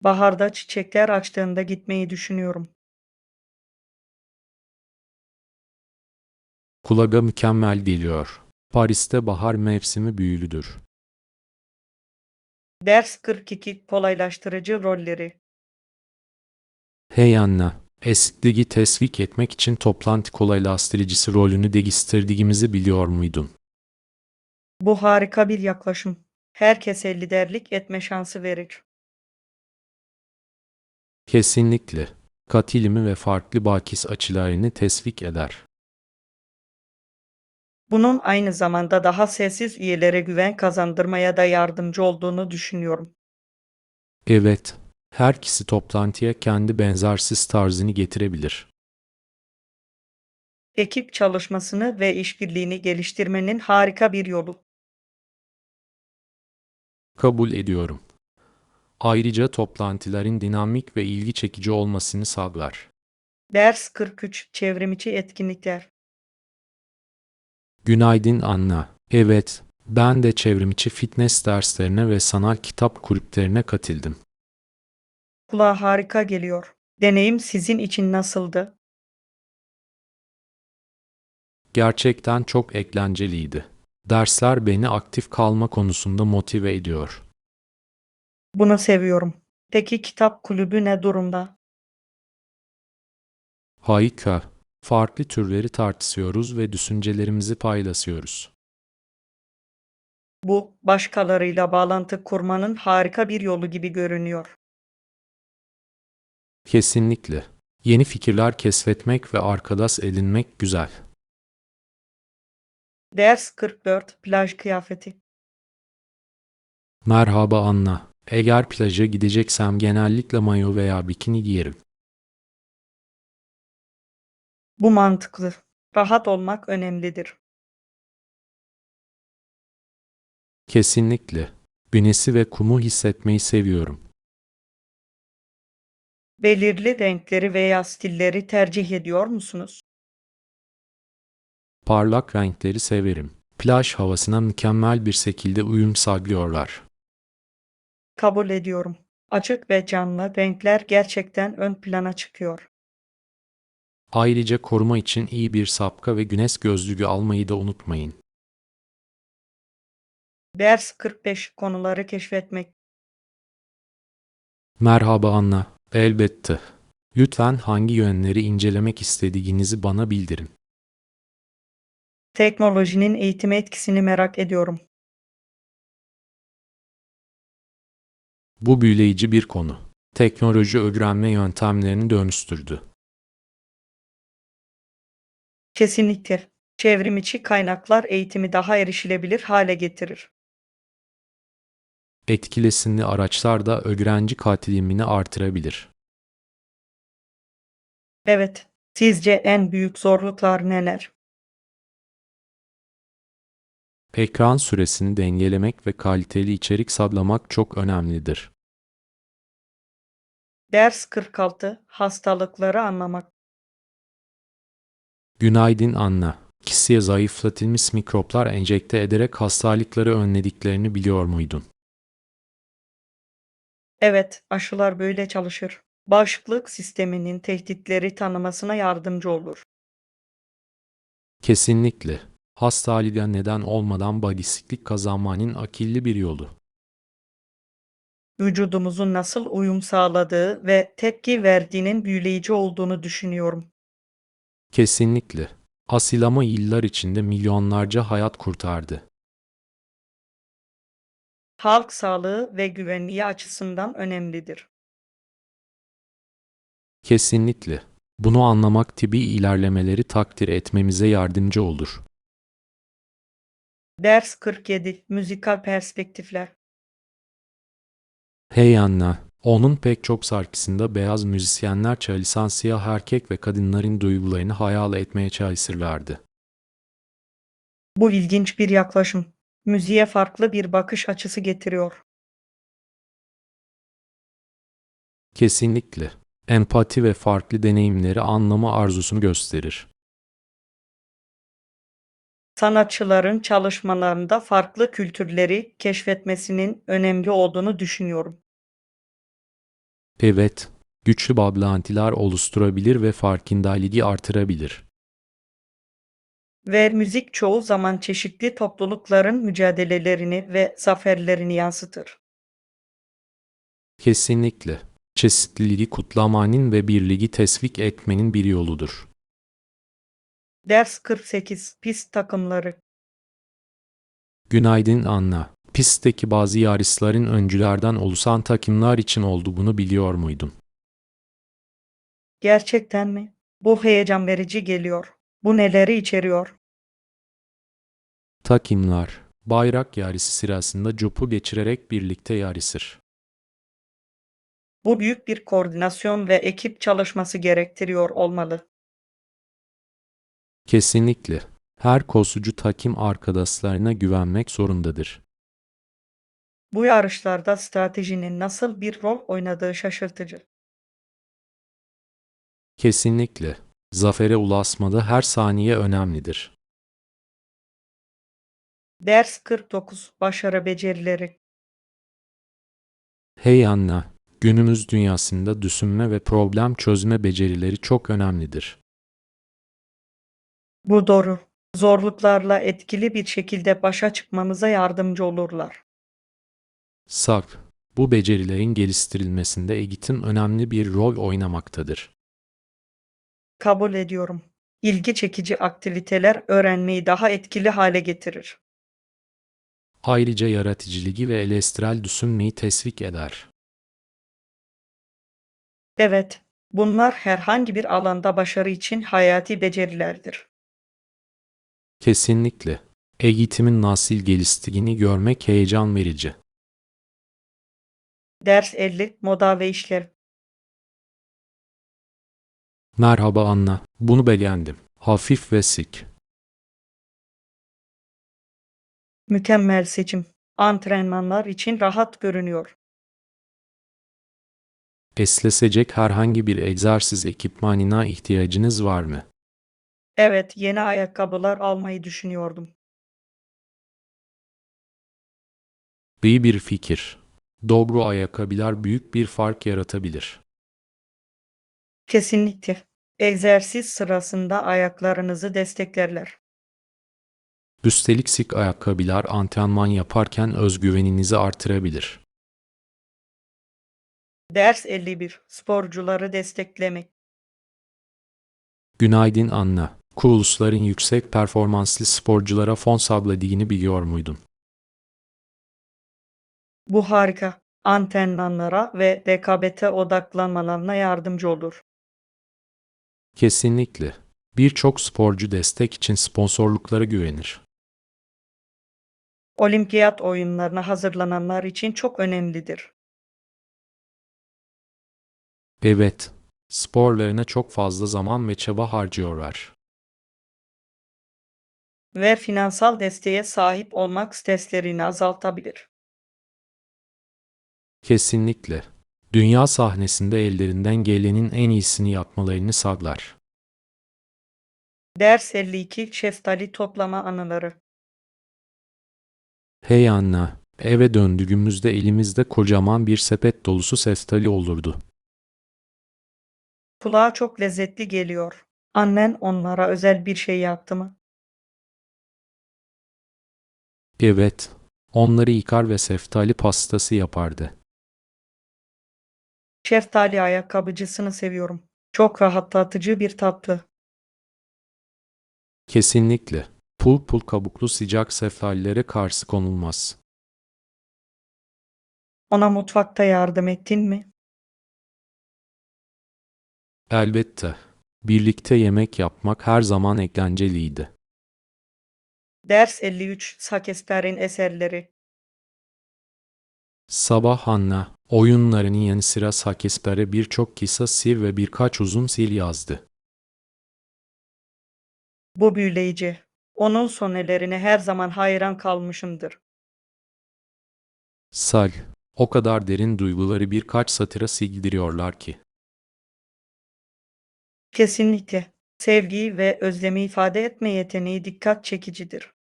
Baharda çiçekler açtığında gitmeyi düşünüyorum. Kulağa mükemmel geliyor. Paris'te bahar mevsimi büyülüdür. Ders 42 Kolaylaştırıcı rolleri. Hey Anna, eskiliği teşvik etmek için toplantı kolaylaştırıcısı rolünü geliştirdiğimizi biliyor muydun? Bu harika bir yaklaşım. Herkese liderlik etme şansı verir. Kesinlikle. Katılımı ve farklı bakış açılarını teşvik eder. Bunun aynı zamanda daha sessiz üyelere güven kazandırmaya da yardımcı olduğunu düşünüyorum. Evet, her kişi toplantıya kendi benzersiz tarzını getirebilir. Ekip çalışmasını ve işbirliğini geliştirmenin harika bir yolu. Kabul ediyorum. Ayrıca toplantıların dinamik ve ilgi çekici olmasını sağlar. Ders 43 Çevrimiçi etkinlikler. Günaydın Anna. Evet, ben de çevrimiçi fitness derslerine ve sanal kitap kulüplerine katıldım. Kulağa harika geliyor. Deneyim sizin için nasıldı? Gerçekten çok eğlenceliydi. Dersler beni aktif kalma konusunda motive ediyor. Bunu seviyorum. Peki kitap kulübü ne durumda? Harika. Farklı türleri tartışıyoruz ve düşüncelerimizi paylaşıyoruz. Bu, başkalarıyla bağlantı kurmanın harika bir yolu gibi görünüyor. Kesinlikle. Yeni fikirler keşfetmek ve arkadaş edinmek güzel. Ders 44, plaj kıyafeti. Merhaba Anna. Eğer plaja gideceksem genellikle mayo veya bikini giyerim. Bu mantıklı. Rahat olmak önemlidir. Kesinlikle. Güneşi ve kumu hissetmeyi seviyorum. Belirli renkleri veya stilleri tercih ediyor musunuz? Parlak renkleri severim. Plaj havasına mükemmel bir şekilde uyum sağlıyorlar. Kabul ediyorum. Açık ve canlı renkler gerçekten ön plana çıkıyor. Ayrıca koruma için iyi bir şapka ve güneş gözlüğü almayı da unutmayın. Ders 45, konuları keşfetmek. Merhaba Anna. Elbette. Lütfen hangi yönleri incelemek istediğinizi bana bildirin. Teknolojinin eğitime etkisini merak ediyorum. Bu büyüleyici bir konu. Teknoloji öğrenme yöntemlerini dönüştürdü. Kesinlikle. Çevrim içi kaynaklar eğitimi daha erişilebilir hale getirir. Etkileşimli araçlar da öğrenci katilimini artırabilir. Evet. Sizce en büyük zorluklar neler? Ekran süresini dengelemek ve kaliteli içerik sağlamak çok önemlidir. Ders 46, hastalıkları anlamak. Günaydın Anna. Kişiye zayıflatılmış mikroplar enjekte ederek hastalıkları önlediklerini biliyor muydun? Evet, aşılar böyle çalışır. Bağışıklık sisteminin tehditleri tanımasına yardımcı olur. Kesinlikle. Hastalığa neden olmadan bağışıklık kazanmanın akıllı bir yolu. Vücudumuzun nasıl uyum sağladığı ve tepki verdiğinin büyüleyici olduğunu düşünüyorum. Kesinlikle. Asilama yıllar içinde milyonlarca hayat kurtardı. Halk sağlığı ve güvenliği açısından önemlidir. Kesinlikle. Bunu anlamak tıbbi ilerlemeleri takdir etmemize yardımcı olur. Ders 47, müzikal perspektifler. Hey Anna, onun pek çok şarkısında beyaz müzisyenler çalışan siyah erkek ve kadınların duygularını hayal etmeye çalışırlardı. Bu ilginç bir yaklaşım. Müziğe farklı bir bakış açısı getiriyor. Kesinlikle. Empati ve farklı deneyimleri anlama arzusunu gösterir. Sanatçıların çalışmalarında farklı kültürleri keşfetmesinin önemli olduğunu düşünüyorum. Evet, güçlü bağlantılar oluşturabilir ve farkındalığı artırabilir. Ve müzik çoğu zaman çeşitli toplulukların mücadelelerini ve zaferlerini yansıtır. Kesinlikle. Çeşitliliği kutlamanın ve birliği teşvik etmenin bir yoludur. Ders 48, pist takımları. Günaydın Anna. Pistteki bazı yarışların öncülerden oluşan takımlar için olduğunu biliyor muydun? Gerçekten mi? Bu heyecan verici geliyor. Bu neleri içeriyor? Takımlar, bayrak yarışı sırasında copu geçirerek birlikte yarışır. Bu büyük bir koordinasyon ve ekip çalışması gerektiriyor olmalı. Kesinlikle. Her koşucu takım arkadaşlarına güvenmek zorundadır. Bu yarışlarda stratejinin nasıl bir rol oynadığı şaşırtıcı. Kesinlikle. Zafere ulaşmada her saniye önemlidir. Ders 49, başarı becerileri. Hey Anna, günümüz dünyasında düşünme ve problem çözme becerileri çok önemlidir. Bu doğru. Zorluklarla etkili bir şekilde başa çıkmamıza yardımcı olurlar. Sarp, bu becerilerin geliştirilmesinde eğitim önemli bir rol oynamaktadır. Kabul ediyorum. İlgi çekici aktiviteler öğrenmeyi daha etkili hale getirir. Ayrıca yaratıcılığı ve eleştirel düşünmeyi teşvik eder. Evet, bunlar herhangi bir alanda başarı için hayati becerilerdir. Kesinlikle. Eğitimin nasıl geliştiğini görmek heyecan verici. Ders 50, moda ve işlev. Merhaba Anna, bunu beğendim. Hafif ve şık. Mükemmel seçim. Antrenmanlar için rahat görünüyor. Esnesecek herhangi bir egzersiz ekipmanına ihtiyacınız var mı? Evet, yeni ayakkabılar almayı düşünüyordum. İyi bir fikir. Doğru ayakkabılar büyük bir fark yaratabilir. Kesinlikle. Egzersiz sırasında ayaklarınızı desteklerler. Üstelik sık ayakkabılar antrenman yaparken özgüveninizi artırabilir. Ders 51, sporcuları desteklemek. Günaydın Anna. Kuruluşların yüksek performanslı sporculara fon sağladığını biliyor muydun? Bu harika. Antrenmanlara ve rekabete odaklanmalarına yardımcı olur. Kesinlikle. Birçok sporcu destek için sponsorluklara güvenir. Olimpiyat oyunlarına hazırlananlar için çok önemlidir. Evet, sporlarına çok fazla zaman ve çaba harcıyorlar. Ve finansal desteğe sahip olmak streslerini azaltabilir. Kesinlikle. Dünya sahnesinde ellerinden gelenin en iyisini yapmalarını sağlar. Ders 52, şeftali toplama anıları. Hey Anna, eve döndüğümüzde elimizde kocaman bir sepet dolusu şeftali olurdu. Kulağa çok lezzetli geliyor. Annen onlara özel bir şey yaptı mı? Evet, onları yıkar ve şeftali pastası yapardı. Şeftali ayakkabıcısını seviyorum. Çok rahatlatıcı bir tatlı. Kesinlikle. Pul pul kabuklu sıcak şeftalilere karşı konulmaz. Ona mutfakta yardım ettin mi? Elbette. Birlikte yemek yapmak her zaman eğlenceliydi. Ders 53, Sakesper'in eserleri. Sabah Anna, oyunlarının yanı sıra Sakesper'e birçok kısa şiir ve birkaç uzun şiir yazdı. Bu büyüleyici. Onun sonelerine her zaman hayran kalmışımdır. Sal, o kadar derin duyguları birkaç satıra sildiriyorlar ki. Kesinlikle. Sevgiyi ve özlemi ifade etme yeteneği dikkat çekicidir.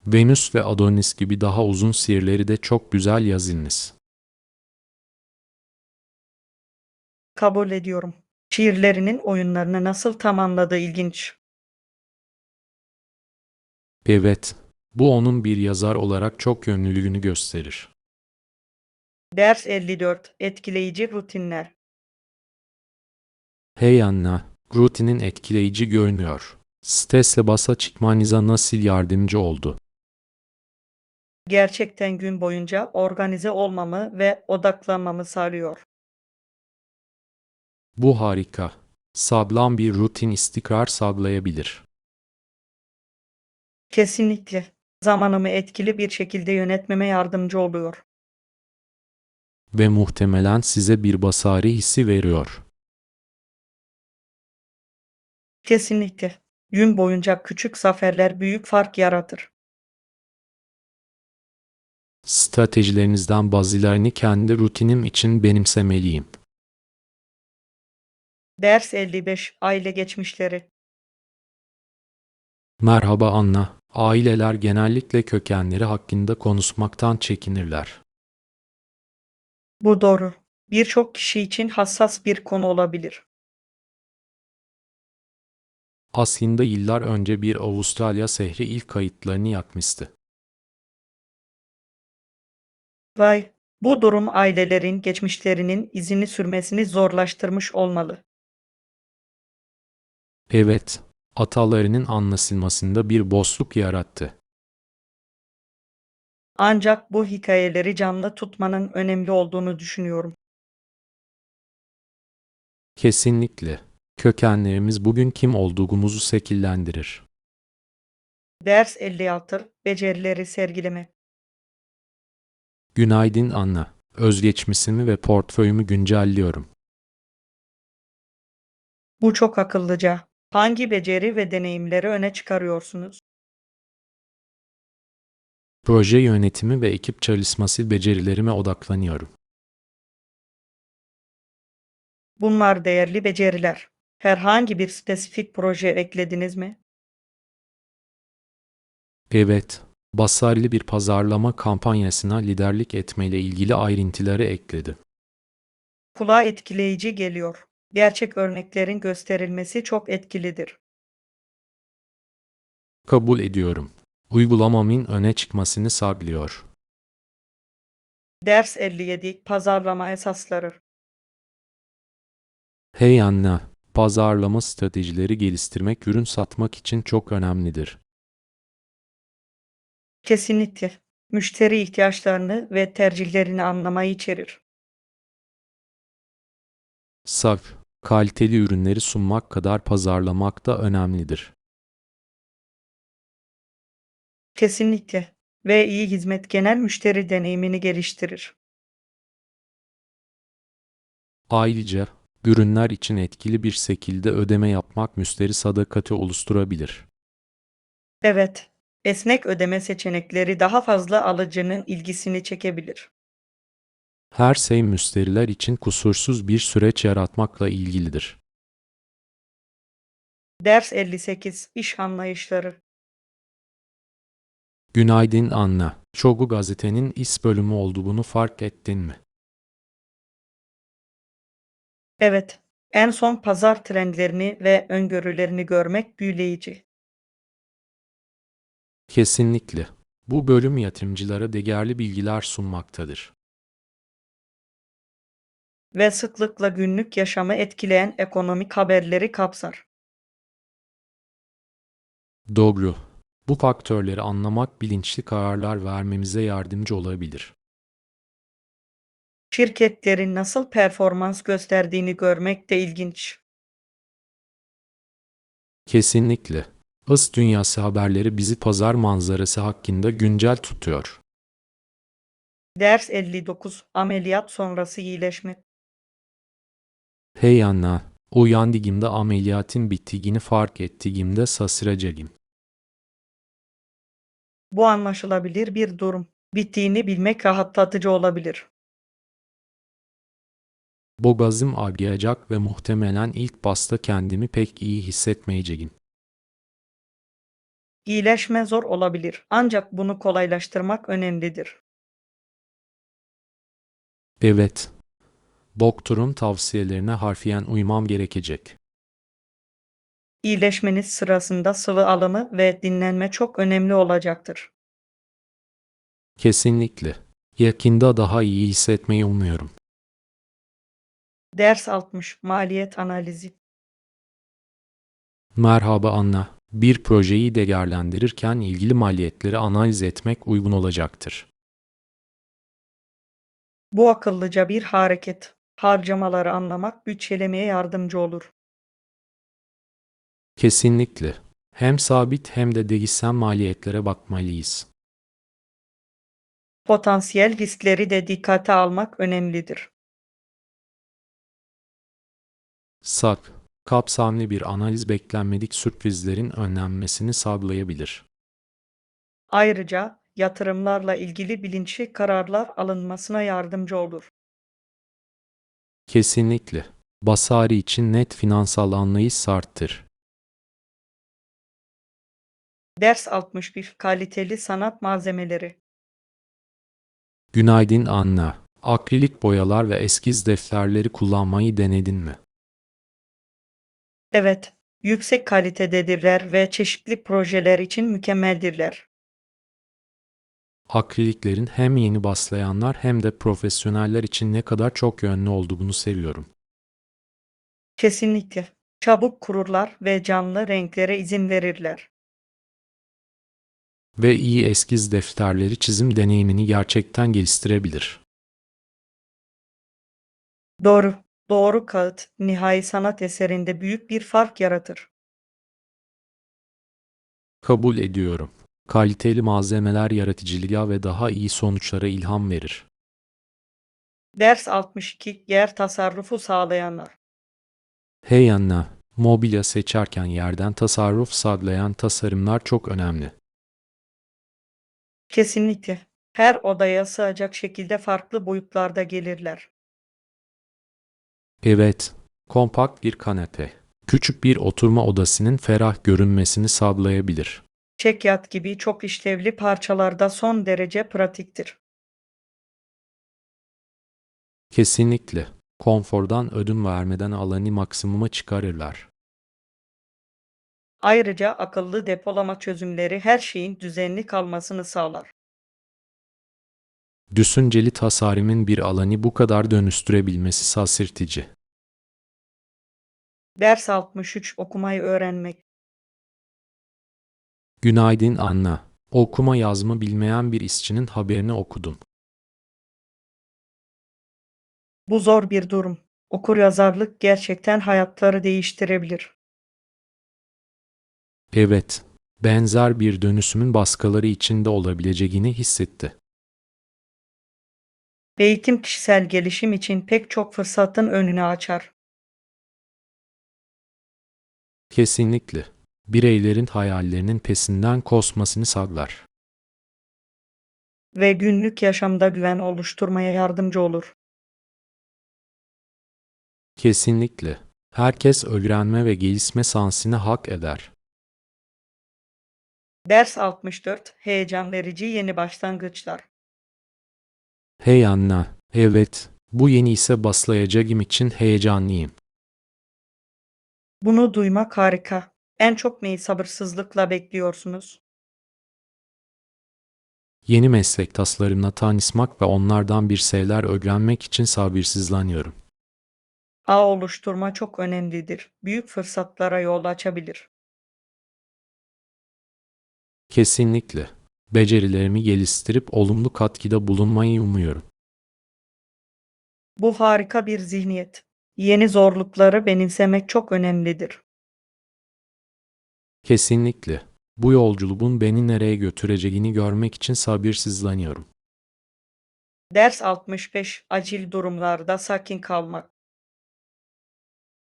Venüs ve Adonis gibi daha uzun şiirleri de çok güzel yazınız. Kabul ediyorum. Şiirlerinin oyunlarını nasıl tamamladığı ilginç. Evet, bu onun bir yazar olarak çok yönlülüğünü gösterir. Ders 54, etkileyici rutinler. Hey Anna, rutinin etkileyici görünüyor. Stresle başa çıkmanıza nasıl yardımcı oldu? Gerçekten gün boyunca organize olmamı ve odaklanmamı sağlıyor. Bu harika. Sağlam bir rutin istikrar sağlayabilir. Kesinlikle. Zamanımı etkili bir şekilde yönetmeme yardımcı oluyor. Ve muhtemelen size bir başarı hissi veriyor. Kesinlikle. Gün boyunca küçük zaferler büyük fark yaratır. Stratejilerinizden bazılarını kendi rutinim için benimsemeliyim. Ders 55, aile geçmişleri. Merhaba Anna. Aileler genellikle kökenleri hakkında konuşmaktan çekinirler. Bu doğru. Birçok kişi için hassas bir konu olabilir. Aslında yıllar önce bir Avustralya şehri ilk kayıtlarını yakmıştı. Vay, bu durum ailelerin geçmişlerinin izini sürmesini zorlaştırmış olmalı. Evet, atalarının anlaşılmasında bir boşluk yarattı. Ancak bu hikayeleri canlı tutmanın önemli olduğunu düşünüyorum. Kesinlikle. Kökenlerimiz bugün kim olduğumuzu şekillendirir. Ders 56 becerileri sergileme. Günaydın Anna. Özgeçmişimi ve portföyümü güncelliyorum. Bu çok akıllıca. Hangi beceri ve deneyimleri öne çıkarıyorsunuz? Proje yönetimi ve ekip çalışması becerilerime odaklanıyorum. Bunlar değerli beceriler. Herhangi bir spesifik proje eklediniz mi? Evet, başarılı bir pazarlama kampanyasına liderlik etmeyle ilgili ayrıntıları ekledi. Kulağa etkileyici geliyor. Gerçek örneklerin gösterilmesi çok etkilidir. Kabul ediyorum. Uygulamamın öne çıkmasını sağlıyor. Ders 57 pazarlama esasları. Hey Anna, pazarlama stratejileri geliştirmek ürün satmak için çok önemlidir. Kesinlikle. Müşteri ihtiyaçlarını ve tercihlerini anlamayı içerir. Saf, kaliteli ürünleri sunmak kadar pazarlamak da önemlidir. Kesinlikle. Ve iyi hizmet genel müşteri deneyimini geliştirir. Ayrıca, ürünler için etkili bir şekilde ödeme yapmak müşteri sadakati oluşturabilir. Evet, esnek ödeme seçenekleri daha fazla alıcının ilgisini çekebilir. Her şey müşteriler için kusursuz bir süreç yaratmakla ilgilidir. Ders 58 iş anlayışları. Günaydın Anna. Çoğu gazetenin iş bölümü olduğunu fark ettin mi? Evet, en son pazar trendlerini ve öngörülerini görmek büyüleyici. Kesinlikle. Bu bölüm yatırımcılara değerli bilgiler sunmaktadır. Ve sıklıkla günlük yaşamı etkileyen ekonomik haberleri kapsar. Doğru. Bu faktörleri anlamak bilinçli kararlar vermemize yardımcı olabilir. Şirketlerin nasıl performans gösterdiğini görmek de ilginç. Kesinlikle. Iş dünyası haberleri bizi pazar manzarası hakkında güncel tutuyor. Ders 59 ameliyat sonrası iyileşme. Hey Anna, uyandığımda ameliyatın bittiğini fark ettiğimde şaşıracağım. Bu anlaşılabilir bir durum. Bittiğini bilmek rahatlatıcı olabilir. Boğazım ağrıyacak ve muhtemelen ilk başta kendimi pek iyi hissetmeyeceğim. İyileşme zor olabilir, ancak bunu kolaylaştırmak önemlidir. Evet, doktorun tavsiyelerine harfiyen uymam gerekecek. İyileşmeniz sırasında sıvı alımı ve dinlenme çok önemli olacaktır. Kesinlikle. Yakında daha iyi hissetmeyi umuyorum. Ders 60 maliyet analizi. Merhaba Anna. Bir projeyi değerlendirirken ilgili maliyetleri analiz etmek uygun olacaktır. Bu akıllıca bir hareket. Harcamaları anlamak bütçelemeye yardımcı olur. Kesinlikle. Hem sabit hem de değişen maliyetlere bakmalıyız. Potansiyel riskleri de dikkate almak önemlidir. SAP, kapsamlı bir analiz beklenmedik sürprizlerin önlenmesini sağlayabilir. Ayrıca yatırımlarla ilgili bilinçli kararlar alınmasına yardımcı olur. Kesinlikle. Basari için net finansal anlayış şarttır. Ders 61 kaliteli sanat malzemeleri. Günaydın Anna. Akrilik boyalar ve eskiz defterleri kullanmayı denedin mi? Evet, yüksek kalitededirler ve çeşitli projeler için mükemmeldirler. Akriliklerin hem yeni başlayanlar hem de profesyoneller için ne kadar çok yönlü olduğunu seviyorum. Kesinlikle. Çabuk kururlar ve canlı renklere izin verirler. Ve iyi eskiz defterleri çizim deneyimini gerçekten geliştirebilir. Doğru. Doğru kağıt, nihai sanat eserinde büyük bir fark yaratır. Kabul ediyorum. Kaliteli malzemeler yaratıcılığa ve daha iyi sonuçlara ilham verir. Ders 62. Yer tasarrufu sağlayanlar. Hey Anna, mobilya seçerken yerden tasarruf sağlayan tasarımlar çok önemli. Kesinlikle. Her odaya sığacak şekilde farklı boyutlarda gelirler. Evet, kompakt bir kanepe, küçük bir oturma odasının ferah görünmesini sağlayabilir. Çekyat gibi çok işlevli parçalarda son derece pratiktir. Kesinlikle, konfordan ödün vermeden alanı maksimuma çıkarırlar. Ayrıca akıllı depolama çözümleri her şeyin düzenli kalmasını sağlar. Düşünceli tasarımın bir alanı bu kadar dönüştürebilmesi şaşırtıcı. Ders 63. Okumayı öğrenmek. Günaydın Anna. Okuma yazma bilmeyen bir işçinin haberini okudum. Bu zor bir durum. Okuryazarlık gerçekten hayatları değiştirebilir. Evet, benzer bir dönüşümün başkaları için de olabileceğini hissetti. Eğitim kişisel gelişim için pek çok fırsatın önünü açar Kesinlikle. Bireylerin hayallerinin peşinden koşmasını sağlar. ve günlük yaşamda güven oluşturmaya yardımcı olur. Kesinlikle. Herkes öğrenme ve gelişme şansını hak eder. Ders 64. Heyecan verici yeni başlangıçlar. Hey Anna, evet, bu yeni ise başlayacağım için heyecanlıyım. Bunu duymak harika. En çok neyi sabırsızlıkla bekliyorsunuz? Yeni meslektaşlarımla tanışmak ve onlardan bir şeyler öğrenmek için sabırsızlanıyorum. Ağ oluşturma çok önemlidir. Büyük fırsatlara yol açabilir. Kesinlikle. Becerilerimi geliştirip olumlu katkıda bulunmayı umuyorum. Bu harika bir zihniyet. Yeni zorlukları benimsemek çok önemlidir. Kesinlikle. Bu yolculuğun beni nereye götüreceğini görmek için sabırsızlanıyorum. Ders 65. Acil durumlarda sakin kalmak.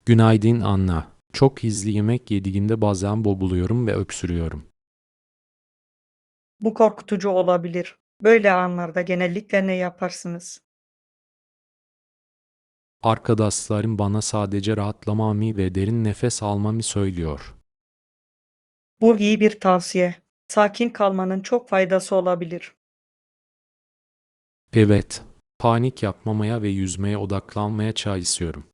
Günaydın Anna. Çok hızlı yemek yediğimde bazen boğuluyorum ve öksürüyorum. Bu korkutucu olabilir. Böyle anlarda genellikle ne yaparsınız? Arkadaşlarım bana sadece rahatlamamı ve derin nefes almamı söylüyor. Bu iyi bir tavsiye. Sakin kalmanın çok faydası olabilir. Evet, panik yapmamaya ve yüzmeye odaklanmaya çalışıyorum.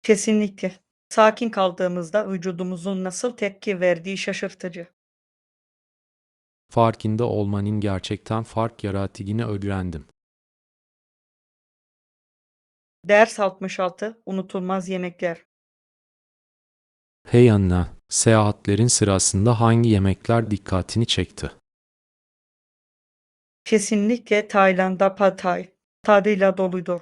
Kesinlikle. Sakin kaldığımızda vücudumuzun nasıl tepki verdiği şaşırtıcı. Farkında olmanın gerçekten fark yarattığını öğrendim. Ders 66. Unutulmaz yemekler. Hey Anna, seyahatlerin sırasında hangi yemekler dikkatini çekti? Kesinlikle Tayland'da Pad Thai. Tadıyla doludur.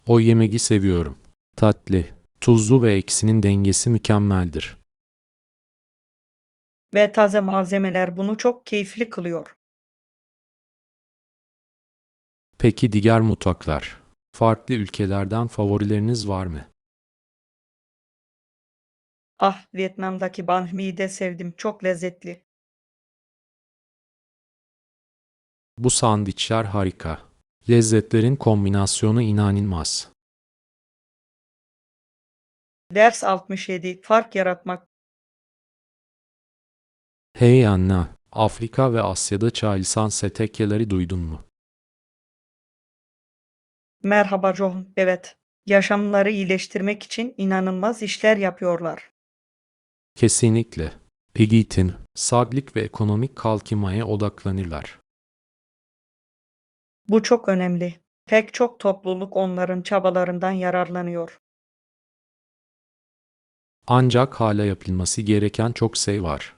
O yemeği seviyorum. Tatlı, tuzlu ve ekşinin dengesi mükemmeldir. Ve taze malzemeler bunu çok keyifli kılıyor. Peki diğer mutfaklar? Farklı ülkelerden favorileriniz var mı? Ah, Vietnam'daki banh mi'yi de sevdim. Çok lezzetli. Bu sandviçler harika. Lezzetlerin kombinasyonu inanılmaz. Ders 67. Fark yaratmak. Hey Anna, Afrika ve Asya'da çalışan STK'leri duydun mu? Merhaba John. Evet. Yaşamları iyileştirmek için inanılmaz işler yapıyorlar. Kesinlikle. Eğitim, sağlık ve ekonomik kalkınmaya odaklanırlar. Bu çok önemli. Pek çok topluluk onların çabalarından yararlanıyor. Ancak hala yapılması gereken çok şey var.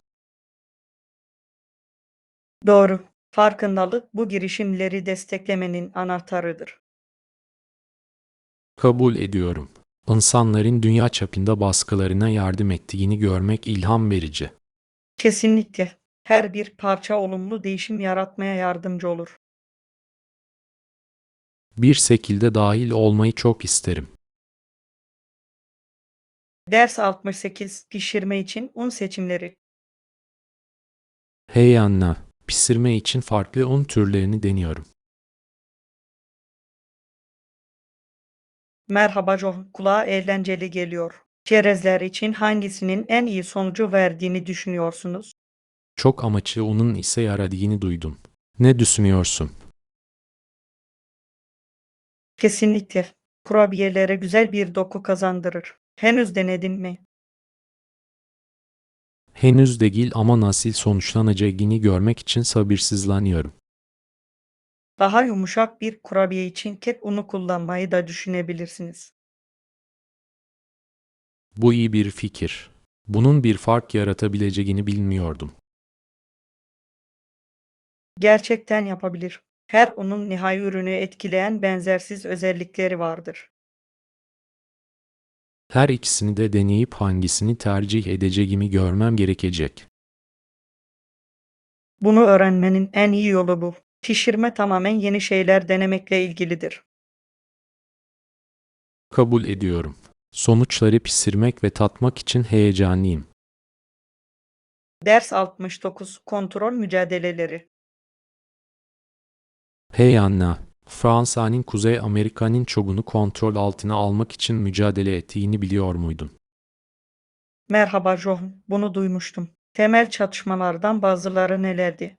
Doğru. Farkındalık bu girişimleri desteklemenin anahtarıdır. Kabul ediyorum. İnsanların dünya çapında baskılarına yardım ettiğini görmek ilham verici. Kesinlikle. Her bir parça olumlu değişim yaratmaya yardımcı olur. Bir şekilde dahil olmayı çok isterim. Ders 68 pişirme için un seçimleri. Hey Anna, pişirme için farklı un türlerini deniyorum. Merhaba John, kulağa eğlenceli geliyor. Çerezler için hangisinin en iyi sonucu verdiğini düşünüyorsunuz? Çok amaçlı unun ise yaradığını duydum. Ne düşünüyorsun? Kesinlikle. Kurabiyelere güzel bir doku kazandırır. Henüz denedin mi? Henüz değil ama nasıl sonuçlanacağını görmek için sabırsızlanıyorum. Daha yumuşak bir kurabiye için kek unu kullanmayı da düşünebilirsiniz. Bu iyi bir fikir. Bunun bir fark yaratabileceğini bilmiyordum. Gerçekten yapabilir. Her unun nihai ürünü etkileyen benzersiz özellikleri vardır. Her ikisini de deneyip hangisini tercih edeceğimi görmem gerekecek. Bunu öğrenmenin en iyi yolu bu. Pişirme tamamen yeni şeyler denemekle ilgilidir. Kabul ediyorum. Sonuçları pişirmek ve tatmak için heyecanlıyım. Ders 69 kontrol mücadeleleri. Hey Anna, Fransa'nın Kuzey Amerika'nın çoğunu kontrol altına almak için mücadele ettiğini biliyor muydun? Merhaba John, bunu duymuştum. Temel çatışmalardan bazıları nelerdi?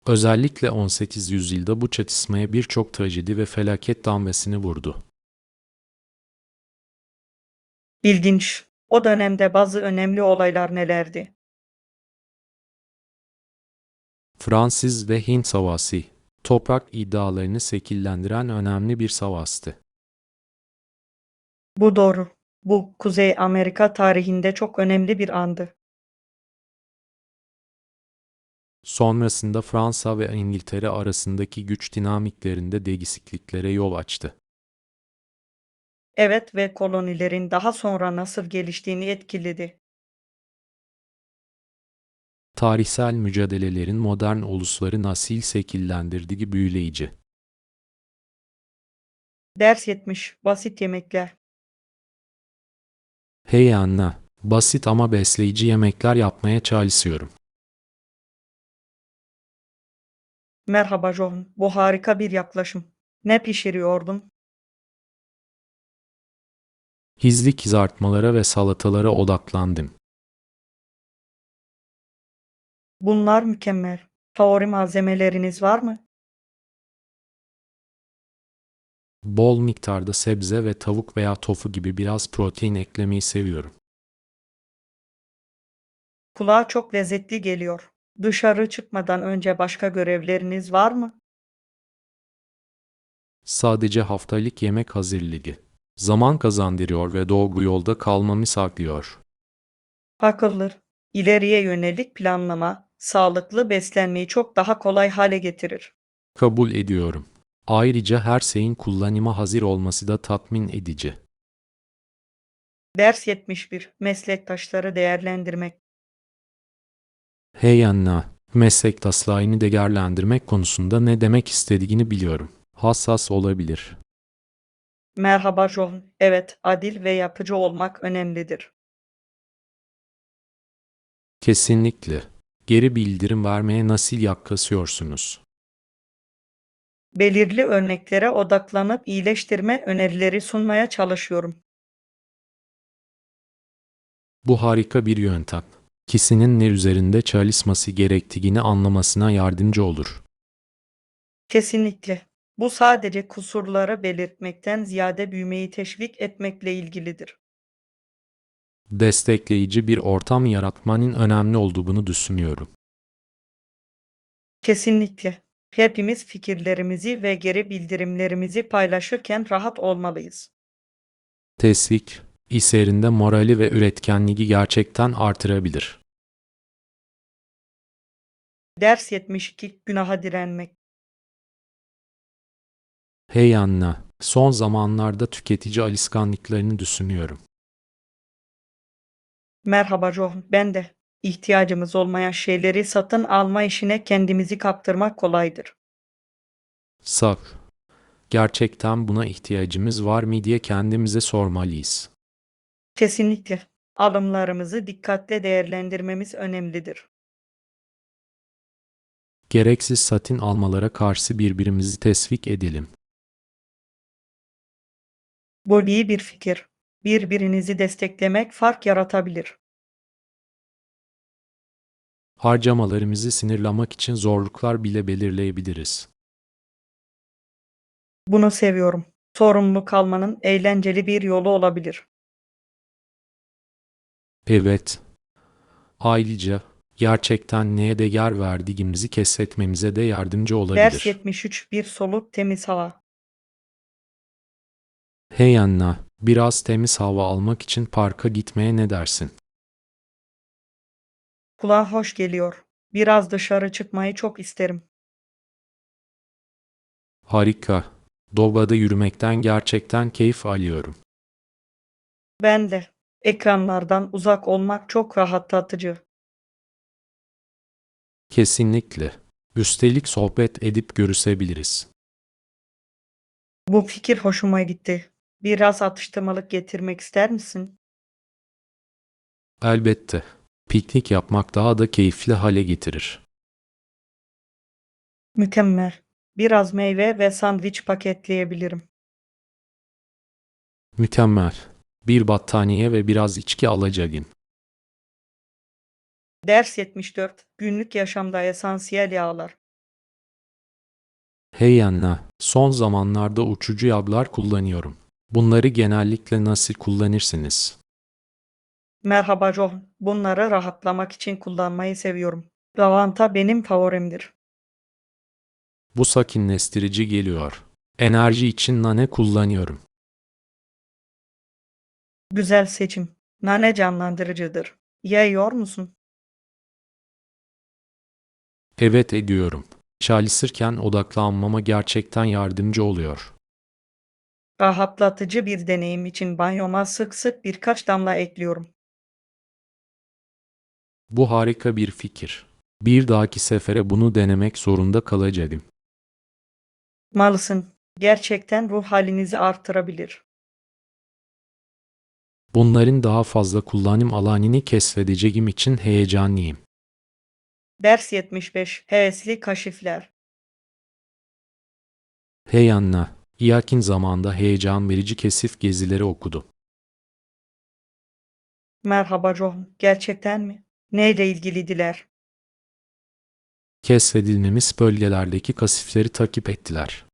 Özellikle 18. yüzyılda bu çatışmaya birçok trajedi ve felaket damgasını vurdu. İlginç. O dönemde bazı önemli olaylar nelerdi? Fransız ve Hint Savaşı, toprak iddialarını şekillendiren önemli bir savaştı. Bu doğru. Bu Kuzey Amerika tarihinde çok önemli bir andı. Sonrasında Fransa ve İngiltere arasındaki güç dinamiklerinde değişikliklere yol açtı. Evet ve kolonilerin daha sonra nasıl geliştiğini etkiledi. Tarihsel mücadelelerin modern ulusları nasıl şekillendirdiği büyüleyici. Ders 70 basit yemekler. Hey Anna, basit ama besleyici yemekler yapmaya çalışıyorum. Merhaba John, bu harika bir yaklaşım. Ne pişiriyordun? Hızlı kızartmalara ve salatalara odaklandım. Bunlar mükemmel. Favori malzemeleriniz var mı? Bol miktarda sebze ve tavuk veya tofu gibi biraz protein eklemeyi seviyorum. Kulağa çok lezzetli geliyor. Dışarı çıkmadan önce başka görevleriniz var mı? Sadece haftalık yemek hazırlığı. Zaman kazandırıyor ve doğru yolda kalmamı sağlıyor. Akıllı. İleriye yönelik planlama, sağlıklı beslenmeyi çok daha kolay hale getirir. Kabul ediyorum. Ayrıca her şeyin kullanıma hazır olması da tatmin edici. Ders 71 meslektaşları değerlendirmek. Hey Anna, meslektaşlarını değerlendirmek konusunda ne demek istediğini biliyorum. Hassas olabilir. Merhaba John. Evet, adil ve yapıcı olmak önemlidir. Kesinlikle. Geri bildirim vermeye nasıl yaklaşıyorsunuz? Belirli örneklere odaklanıp iyileştirme önerileri sunmaya çalışıyorum. Bu harika bir yöntem. Kişinin ne üzerinde çalışması gerektiğini anlamasına yardımcı olur. Kesinlikle. Bu sadece kusurları belirtmekten ziyade büyümeyi teşvik etmekle ilgilidir. Destekleyici bir ortam yaratmanın önemli olduğunu düşünüyorum. Kesinlikle. Hepimiz fikirlerimizi ve geri bildirimlerimizi paylaşırken rahat olmalıyız. Teşvik, iş yerinde morali ve üretkenliği gerçekten artırabilir. Ders 72 Günaha direnmek. Hey Anna, son zamanlarda tüketici alışkanlıklarını düşünüyorum. Merhaba John, ben de. İhtiyacımız olmayan şeyleri satın alma işine kendimizi kaptırmak kolaydır. Sak, gerçekten buna ihtiyacımız var mı diye kendimize sormalıyız. Kesinlikle. Alımlarımızı dikkatle değerlendirmemiz önemlidir. Gereksiz satın almalara karşı birbirimizi teşvik edelim. Bu iyi bir fikir. Birbirinizi desteklemek fark yaratabilir. Harcamalarımızı sınırlamak için zorluklar bile belirleyebiliriz. Bunu seviyorum. Sorumluluk almanın eğlenceli bir yolu olabilir. Evet, ayrıca gerçekten neye değer verdiğimizi keşfetmemize de yardımcı Ders olabilir. 73 Bir soluk temiz hava. Hey Anna, biraz temiz hava almak için parka gitmeye ne dersin? Kulağa hoş geliyor. Biraz dışarı çıkmayı çok isterim. Harika. Doğada yürümekten gerçekten keyif alıyorum. Ben de. Ekranlardan uzak olmak çok rahatlatıcı. Kesinlikle. Üstelik sohbet edip görüşebiliriz. Bu fikir hoşuma gitti. Biraz atıştırmalık getirmek ister misin? Elbette. Piknik yapmak daha da keyifli hale getirir. Mükemmel. Biraz meyve ve sandviç paketleyebilirim. Mükemmel. Bir battaniye ve biraz içki alacağım. Ders 74 Günlük yaşamda esansiyel yağlar. Hey Anna, son zamanlarda uçucu yağlar kullanıyorum. Bunları genellikle nasıl kullanırsınız? Merhaba John. Bunları rahatlamak için kullanmayı seviyorum. Lavanta benim favorimdir. Bu sakinleştirici geliyor. Enerji için nane kullanıyorum. Güzel seçim. Nane canlandırıcıdır. Yiyor musun? Evet ediyorum. Çalışırken odaklanmama gerçekten yardımcı oluyor. Rahatlatıcı bir deneyim için banyoma sık sık birkaç damla ekliyorum. Bu harika bir fikir. Bir dahaki sefere bunu denemek zorunda kalacağım. Malısın. Gerçekten ruh halinizi artırabilir. Bunların daha fazla kullanım alanını keşfedeceğim için heyecanlıyım. Ders 75 Hevesli kaşifler. Hey Anna, yakın zamanda heyecan verici keşif gezileri okudum. Merhaba John. Gerçekten mi? Neyle ilgiliydiler? Keşfedilmemiş bölgelerdeki kasifleri takip ettiler.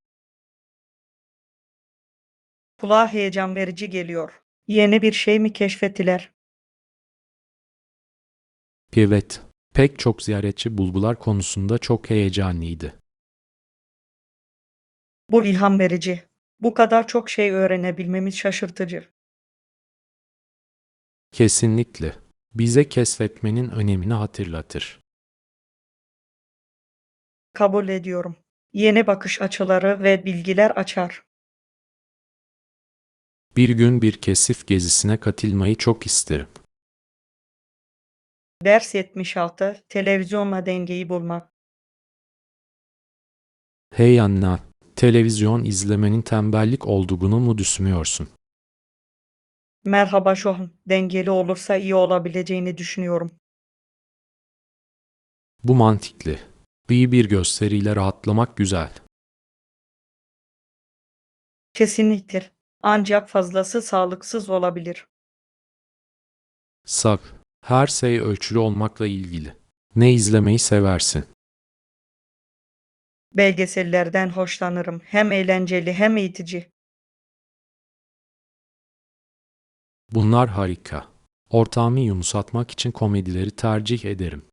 Kulağa heyecan verici geliyor. Yeni bir şey mi keşfettiler? Evet, pek çok ziyaretçi bulgular konusunda çok heyecanlıydı. Bu ilham verici. Bu kadar çok şey öğrenebilmemiz şaşırtıcı. Kesinlikle. Bize keşfetmenin önemini hatırlatır. Kabul ediyorum. Yeni bakış açıları ve bilgiler açar. Bir gün bir keşif gezisine katılmayı çok isterim. Ders 76 Televizyonla dengeyi bulmak. Hey Anna, televizyon izlemenin tembellik olduğunu mu düşünüyorsun? Merhaba John. Dengeli olursa iyi olabileceğini düşünüyorum. Bu mantıklı. İyi bir gösteriyle rahatlamak güzel. Kesinlikle. Ancak fazlası sağlıksız olabilir. Sak, her şey ölçülü olmakla ilgili. Ne izlemeyi seversin? Belgesellerden hoşlanırım. Hem eğlenceli hem eğitici. Bunlar harika. Ortamı yumuşatmak için komedileri tercih ederim.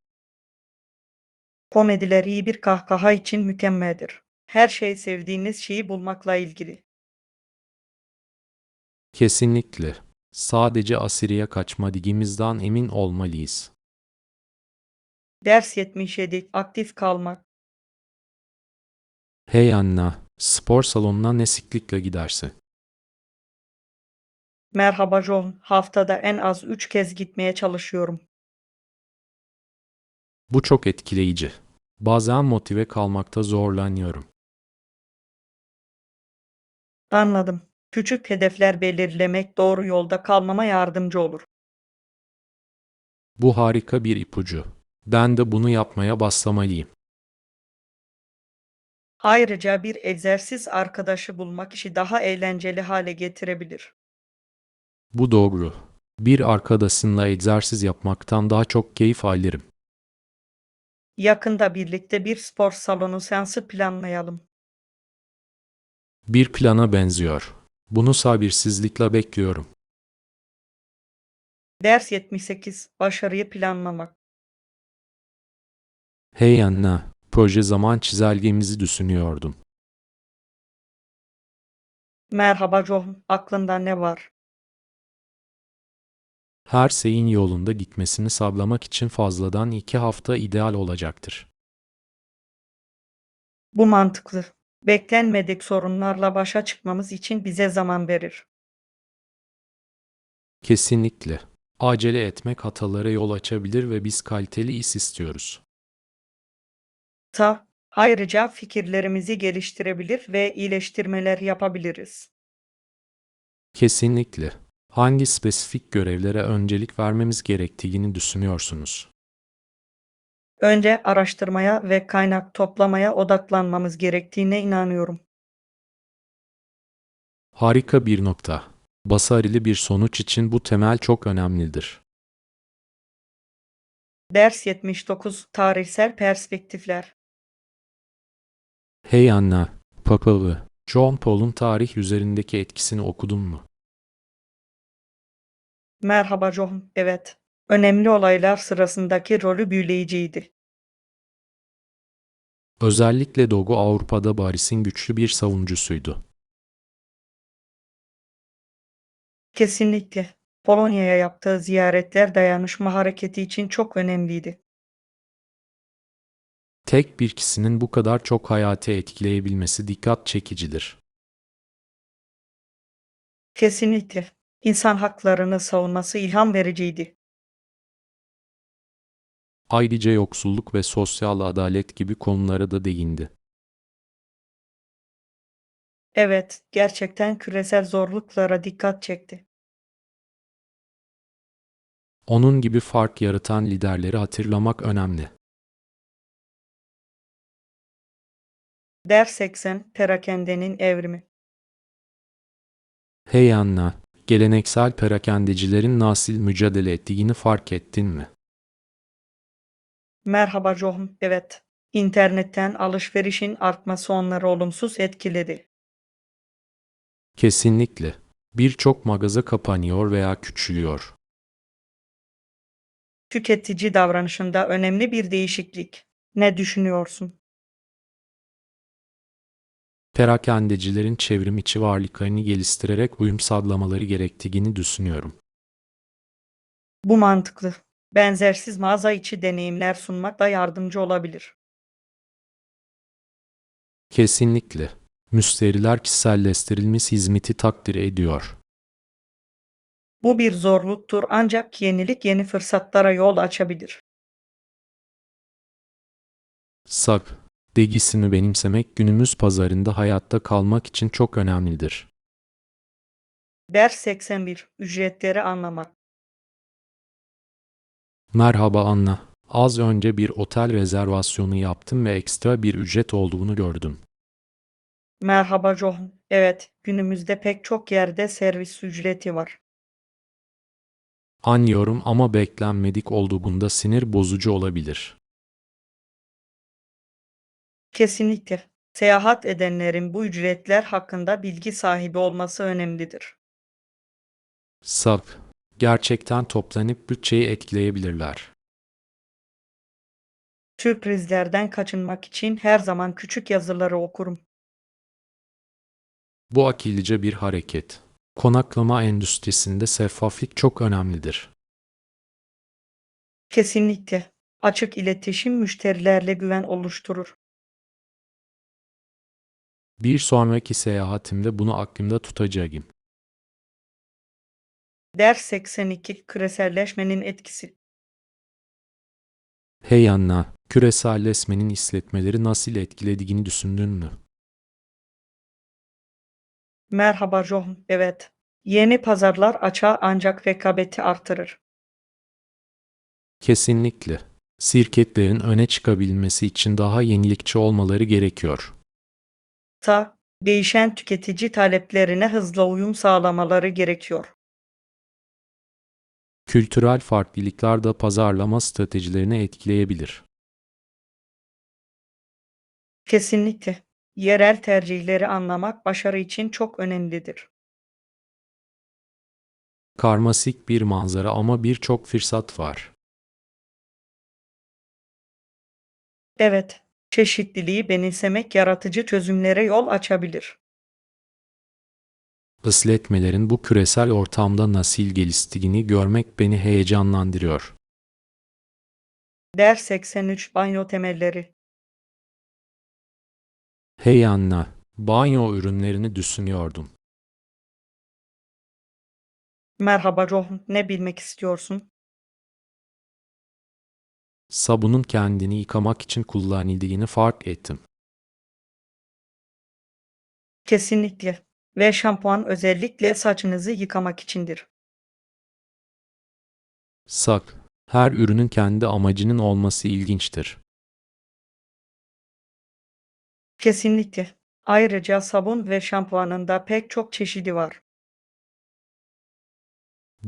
Komediler iyi bir kahkaha için mükemmeldir. Her şey sevdiğiniz şeyi bulmakla ilgili. Kesinlikle. Sadece Asya'ya kaçma digimizden emin olmalıyız. Ders 77. Aktif kalmak. Hey Anna, spor salonuna ne sıklıkla gidersin? Merhaba John. Haftada en az 3 kez gitmeye çalışıyorum. Bu çok etkileyici. Bazen motive kalmakta zorlanıyorum. Anladım. Küçük hedefler belirlemek doğru yolda kalmama yardımcı olur. Bu harika bir ipucu. Ben de bunu yapmaya başlamalıyım. Ayrıca bir egzersiz arkadaşı bulmak işi daha eğlenceli hale getirebilir. Bu doğru. Bir arkadaşınla egzersiz yapmaktan daha çok keyif alırım. Yakında birlikte bir spor salonu seansı planlayalım. Bir plana benziyor. Bunu sabırsızlıkla bekliyorum. Ders 78. Başarıyı planlamak. Hey Anna, proje zaman çizelgemizi düşünüyordum. Merhaba John. Aklında ne var? Her şeyin yolunda gitmesini sağlamak için fazladan 2 hafta ideal olacaktır. Bu mantıklı. Beklenmedik sorunlarla başa çıkmamız için bize zaman verir. Kesinlikle. Acele etmek hatalara yol açabilir ve biz kaliteli iş istiyoruz. Ayrıca fikirlerimizi geliştirebilir ve iyileştirmeler yapabiliriz. Kesinlikle. Hangi spesifik görevlere öncelik vermemiz gerektiğini düşünüyorsunuz? Önce araştırmaya ve kaynak toplamaya odaklanmamız gerektiğine inanıyorum. Harika bir nokta. Başarılı bir sonuç için bu temel çok önemlidir. Ders 79. Tarihsel perspektifler. Hey Anna, Papalı, John Paul'un tarih üzerindeki etkisini okudun mu? Merhaba John. Evet. Önemli olaylar sırasındaki rolü büyüleyiciydi. Özellikle Doğu Avrupa'da Paris'in güçlü bir savunucusuydu. Kesinlikle. Polonya'ya yaptığı ziyaretler dayanışma hareketi için çok önemliydi. Tek bir kişinin bu kadar çok hayatı etkileyebilmesi dikkat çekicidir. Kesinlikle. İnsan haklarını savunması ilham vericiydi. Ayrıca yoksulluk ve sosyal adalet gibi konulara da değindi. Evet, gerçekten küresel zorluklara dikkat çekti. Onun gibi fark yaratan liderleri hatırlamak önemli. Ders 80. Perakendenin evrimi. Hey Anna, geleneksel perakendecilerin nasıl mücadele ettiğini fark ettin mi? Merhaba John. Evet. İnternetten alışverişin artması onları olumsuz etkiledi. Kesinlikle. Birçok mağaza kapanıyor veya küçülüyor. Tüketici davranışında önemli bir değişiklik. Ne düşünüyorsun? Perakendecilerin çevrim içi varlıklarını geliştirerek uyum sağlamaları gerektiğini düşünüyorum. Bu mantıklı. Benzersiz mağaza içi deneyimler sunmak da yardımcı olabilir. Kesinlikle. Müşteriler kişiselleştirilmiş hizmeti takdir ediyor. Bu bir zorluktur ancak yenilik yeni fırsatlara yol açabilir. SAP, degisini benimsemek günümüz pazarında hayatta kalmak için çok önemlidir. Ders 81. Ücretleri anlamak. Merhaba Anna. Az önce bir otel rezervasyonu yaptım ve ekstra bir ücret olduğunu gördüm. Merhaba John. Evet, günümüzde pek çok yerde servis ücreti var. Anlıyorum ama beklenmedik olduğunda sinir bozucu olabilir. Kesinlikle. Seyahat edenlerin bu ücretler hakkında bilgi sahibi olması önemlidir. SAP, gerçekten toplanıp bütçeyi etkileyebilirler. Sürprizlerden kaçınmak için her zaman küçük yazıları okurum. Bu akıllıca bir hareket. Konaklama endüstrisinde şeffaflık çok önemlidir. Kesinlikle. Açık iletişim müşterilerle güven oluşturur. Bir sonraki seyahatimde bunu aklımda tutacağım. Ders 82 Küreselleşmenin etkisi. Hey Anna, küreselleşmenin işletmeleri nasıl etkilediğini düşündün mü? Merhaba John. Evet. Yeni pazarlar açığa ancak rekabeti artırır. Kesinlikle. Şirketlerin öne çıkabilmesi için daha yenilikçi olmaları gerekiyor. Değişen tüketici taleplerine hızla uyum sağlamaları gerekiyor. Kültürel farklılıklar da pazarlama stratejilerini etkileyebilir. Kesinlikle. Yerel tercihleri anlamak başarı için çok önemlidir. Karmaşık bir manzara ama birçok fırsat var. Evet, çeşitliliği benimsemek yaratıcı çözümlere yol açabilir. İşletmelerin bu küresel ortamda nasıl geliştiğini görmek beni heyecanlandırıyor. Ders 83 Banyo temelleri. Hey Anna, banyo ürünlerini düşünüyordum. Merhaba John, ne bilmek istiyorsun? Sabunun kendini yıkamak için kullanıldığını fark ettim. Kesinlikle. Ve şampuan özellikle saçınızı yıkamak içindir. Sak, her ürünün kendi amacının olması ilginçtir. Kesinlikle. Ayrıca sabun ve şampuanın da pek çok çeşidi var.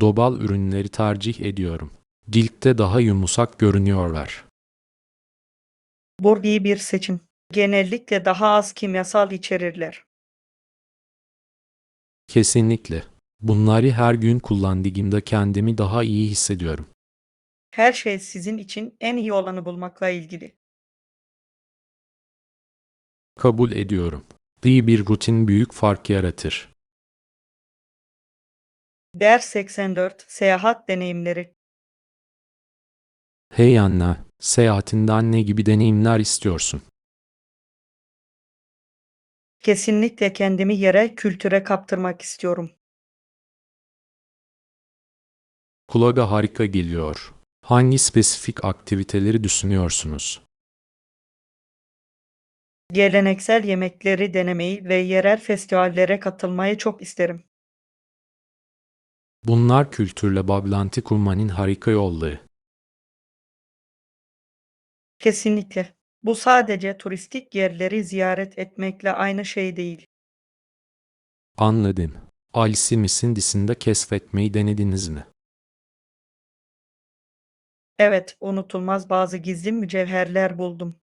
Doğal ürünleri tercih ediyorum. Ciltte daha yumuşak görünüyorlar. Bu iyi bir seçim. Genellikle daha az kimyasal içerirler. Kesinlikle. Bunları her gün kullandığımda kendimi daha iyi hissediyorum. Her şey sizin için en iyi olanı bulmakla ilgili. Kabul ediyorum. İyi bir rutin büyük fark yaratır. Ders 84 Seyahat deneyimleri. Hey Anna, seyahatinden ne gibi deneyimler istiyorsun? Kesinlikle kendimi yerel kültüre kaptırmak istiyorum. Kulağa harika geliyor. Hangi spesifik aktiviteleri düşünüyorsunuz? Geleneksel yemekleri denemeyi ve yerel festivallere katılmayı çok isterim. Bunlar kültürle bağlantı kurmanın harika yolları. Kesinlikle. Bu sadece turistik yerleri ziyaret etmekle aynı şey değil. Anladım. Alice Mis'in dışında keşfetmeyi denediniz mi? Evet, unutulmaz bazı gizli mücevherler buldum.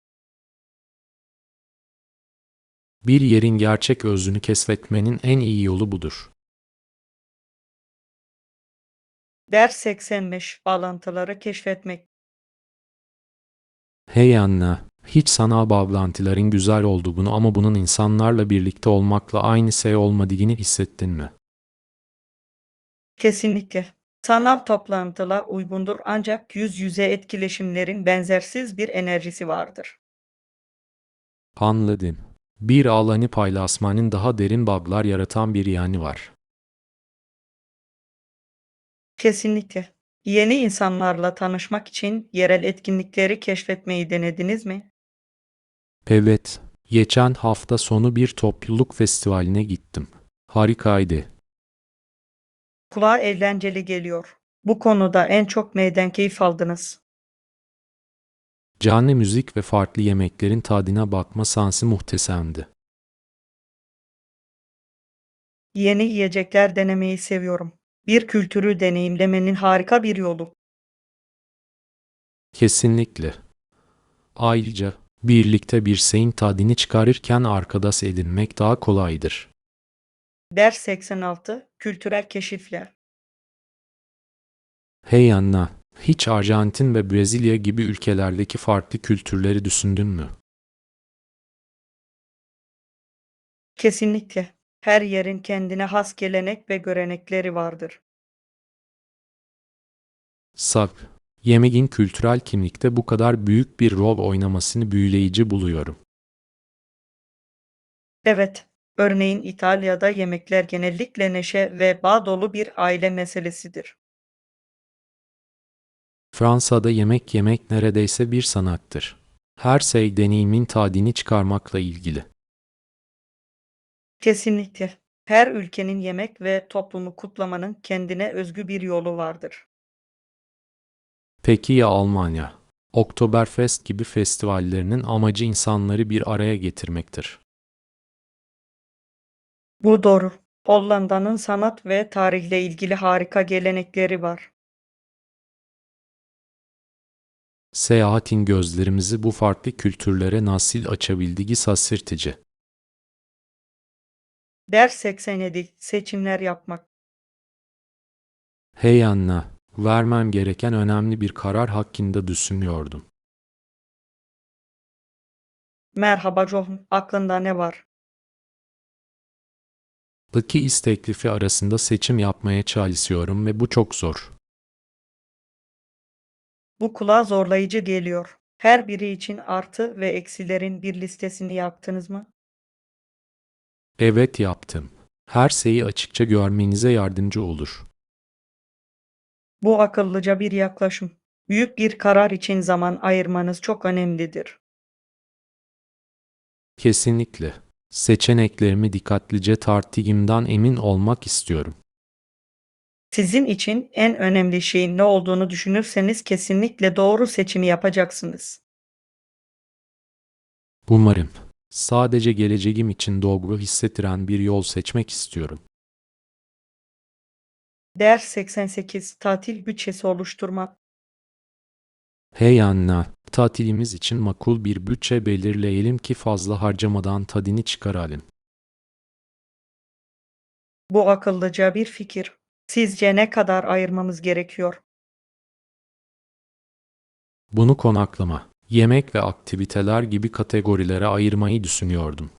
Bir yerin gerçek özünü keşfetmenin en iyi yolu budur. Ders 85 Bağlantıları keşfetmek. Hey Anna, hiç sanal bağlantıların güzel olduğunu ama bunun insanlarla birlikte olmakla aynı şey olmadığını hissettin mi? Kesinlikle. Sanal toplantılar uygundur ancak yüz yüze etkileşimlerin benzersiz bir enerjisi vardır. Anladım. Bir alanı paylaşmanın daha derin bağlar yaratan bir yanı var. Kesinlikle. Yeni insanlarla tanışmak için yerel etkinlikleri keşfetmeyi denediniz mi? Evet, geçen hafta sonu bir topluluk festivaline gittim. Harikaydı. Kulağa eğlenceli geliyor. Bu konuda en çok neyden keyif aldınız? Canlı müzik ve farklı yemeklerin tadına bakma şansı muhteşemdi. Yeni yiyecekler denemeyi seviyorum. Bir kültürü deneyimlemenin harika bir yolu. Kesinlikle. Ayrıca, birlikte bir şeyin tadını çıkarırken arkadaş edinmek daha kolaydır. Ders 86 Kültürel keşifler. Hey Anna, Hiç Arjantin ve Brezilya gibi ülkelerdeki farklı kültürleri düşündün mü? Kesinlikle. Her yerin kendine has gelenek ve görenekleri vardır. Sab, yemeğin kültürel kimlikte bu kadar büyük bir rol oynamasını büyüleyici buluyorum. Evet, örneğin İtalya'da yemekler genellikle neşe ve bağ dolu bir aile meselesidir. Fransa'da yemek yemek neredeyse bir sanattır. Her şey deneyimin tadini çıkarmakla ilgili. Kesinlikle. Her ülkenin yemek ve toplumu kutlamanın kendine özgü bir yolu vardır. Peki ya Almanya? Oktoberfest gibi festivallerinin amacı insanları bir araya getirmektir. Bu doğru. Hollanda'nın sanat ve tarihle ilgili harika gelenekleri var. Seyahatin gözlerimizi bu farklı kültürlere nasıl açabildiği şaşırtıcı. Ders 87 seçimler yapmak. Hey Anna, vermem gereken önemli bir karar hakkında düşünüyordum. Merhaba John, aklında ne var? İki isteklifi arasında seçim yapmaya çalışıyorum ve bu çok zor. Bu kulağa zorlayıcı geliyor. Her biri için artı ve eksilerin bir listesini yaptınız mı? Evet yaptım. Her şeyi açıkça görmenize yardımcı olur. Bu akıllıca bir yaklaşım. Büyük bir karar için zaman ayırmanız çok önemlidir. Kesinlikle. Seçeneklerimi dikkatlice tarttığımdan emin olmak istiyorum. Sizin için en önemli şeyin ne olduğunu düşünürseniz kesinlikle doğru seçimi yapacaksınız. Umarım. Sadece geleceğim için doğru hissettiren bir yol seçmek istiyorum. Ders 88 tatil bütçesi oluşturmak. Hey Anna, tatilimiz için makul bir bütçe belirleyelim ki fazla harcamadan tadını çıkaralım. Bu akıllıca bir fikir. Sizce ne kadar ayırmamız gerekiyor? Bunu konaklama, yemek ve aktiviteler gibi kategorilere ayırmayı düşünüyordum.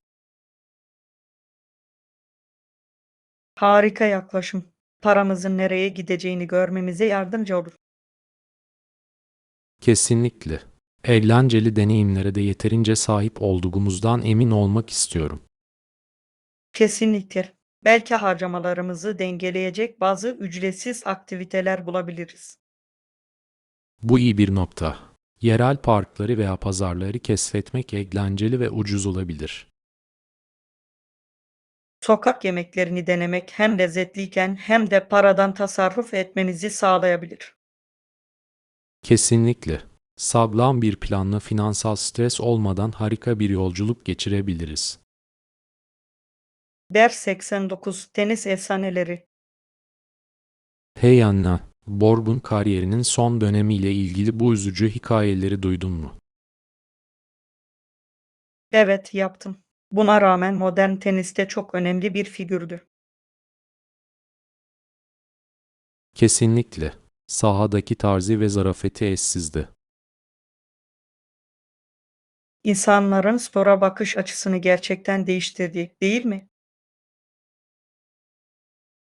Harika yaklaşım. Paramızın nereye gideceğini görmemize yardımcı olur. Kesinlikle. Eğlenceli deneyimlere de yeterince sahip olduğumuzdan emin olmak istiyorum. Kesinlikle. Belki harcamalarımızı dengeleyecek bazı ücretsiz aktiviteler bulabiliriz. Bu iyi bir nokta. Yerel parkları veya pazarları keşfetmek eğlenceli ve ucuz olabilir. Sokak yemeklerini denemek hem lezzetliyken hem de paradan tasarruf etmenizi sağlayabilir. Kesinlikle. Sağlam bir planla finansal stres olmadan harika bir yolculuk geçirebiliriz. Ders 89 tenis efsaneleri. Hey Anna, Borg'un kariyerinin son dönemiyle ilgili bu üzücü hikayeleri duydun mu? Evet, yaptım. Buna rağmen modern teniste çok önemli bir figürdü. Kesinlikle. Sahadaki tarzı ve zarafeti eşsizdi. İnsanların spora bakış açısını gerçekten değiştirdi, değil mi?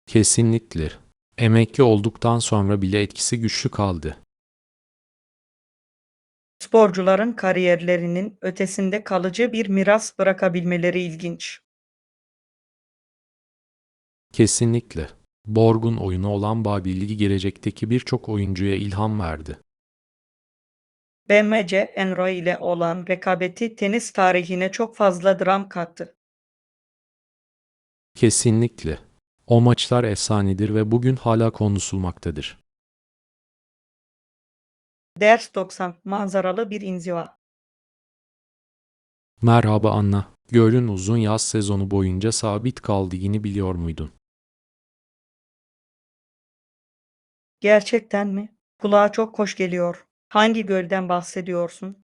Kesinlikle. Emekli olduktan sonra bile etkisi güçlü kaldı. Sporcuların kariyerlerinin ötesinde kalıcı bir miras bırakabilmeleri ilginç. Kesinlikle. Borg'un oyunu olan Babilgi gelecekteki birçok oyuncuya ilham verdi. BMC Enroe ile olan rekabeti tenis tarihine çok fazla dram kattı. Kesinlikle. O maçlar efsanedir ve bugün hala konuşulmaktadır. Ders 90 manzaralı bir inziva. Merhaba Anna. Gölün uzun yaz sezonu boyunca sabit kaldığını biliyor muydun? Gerçekten mi? Kulağa çok hoş geliyor. Hangi gölden bahsediyorsun?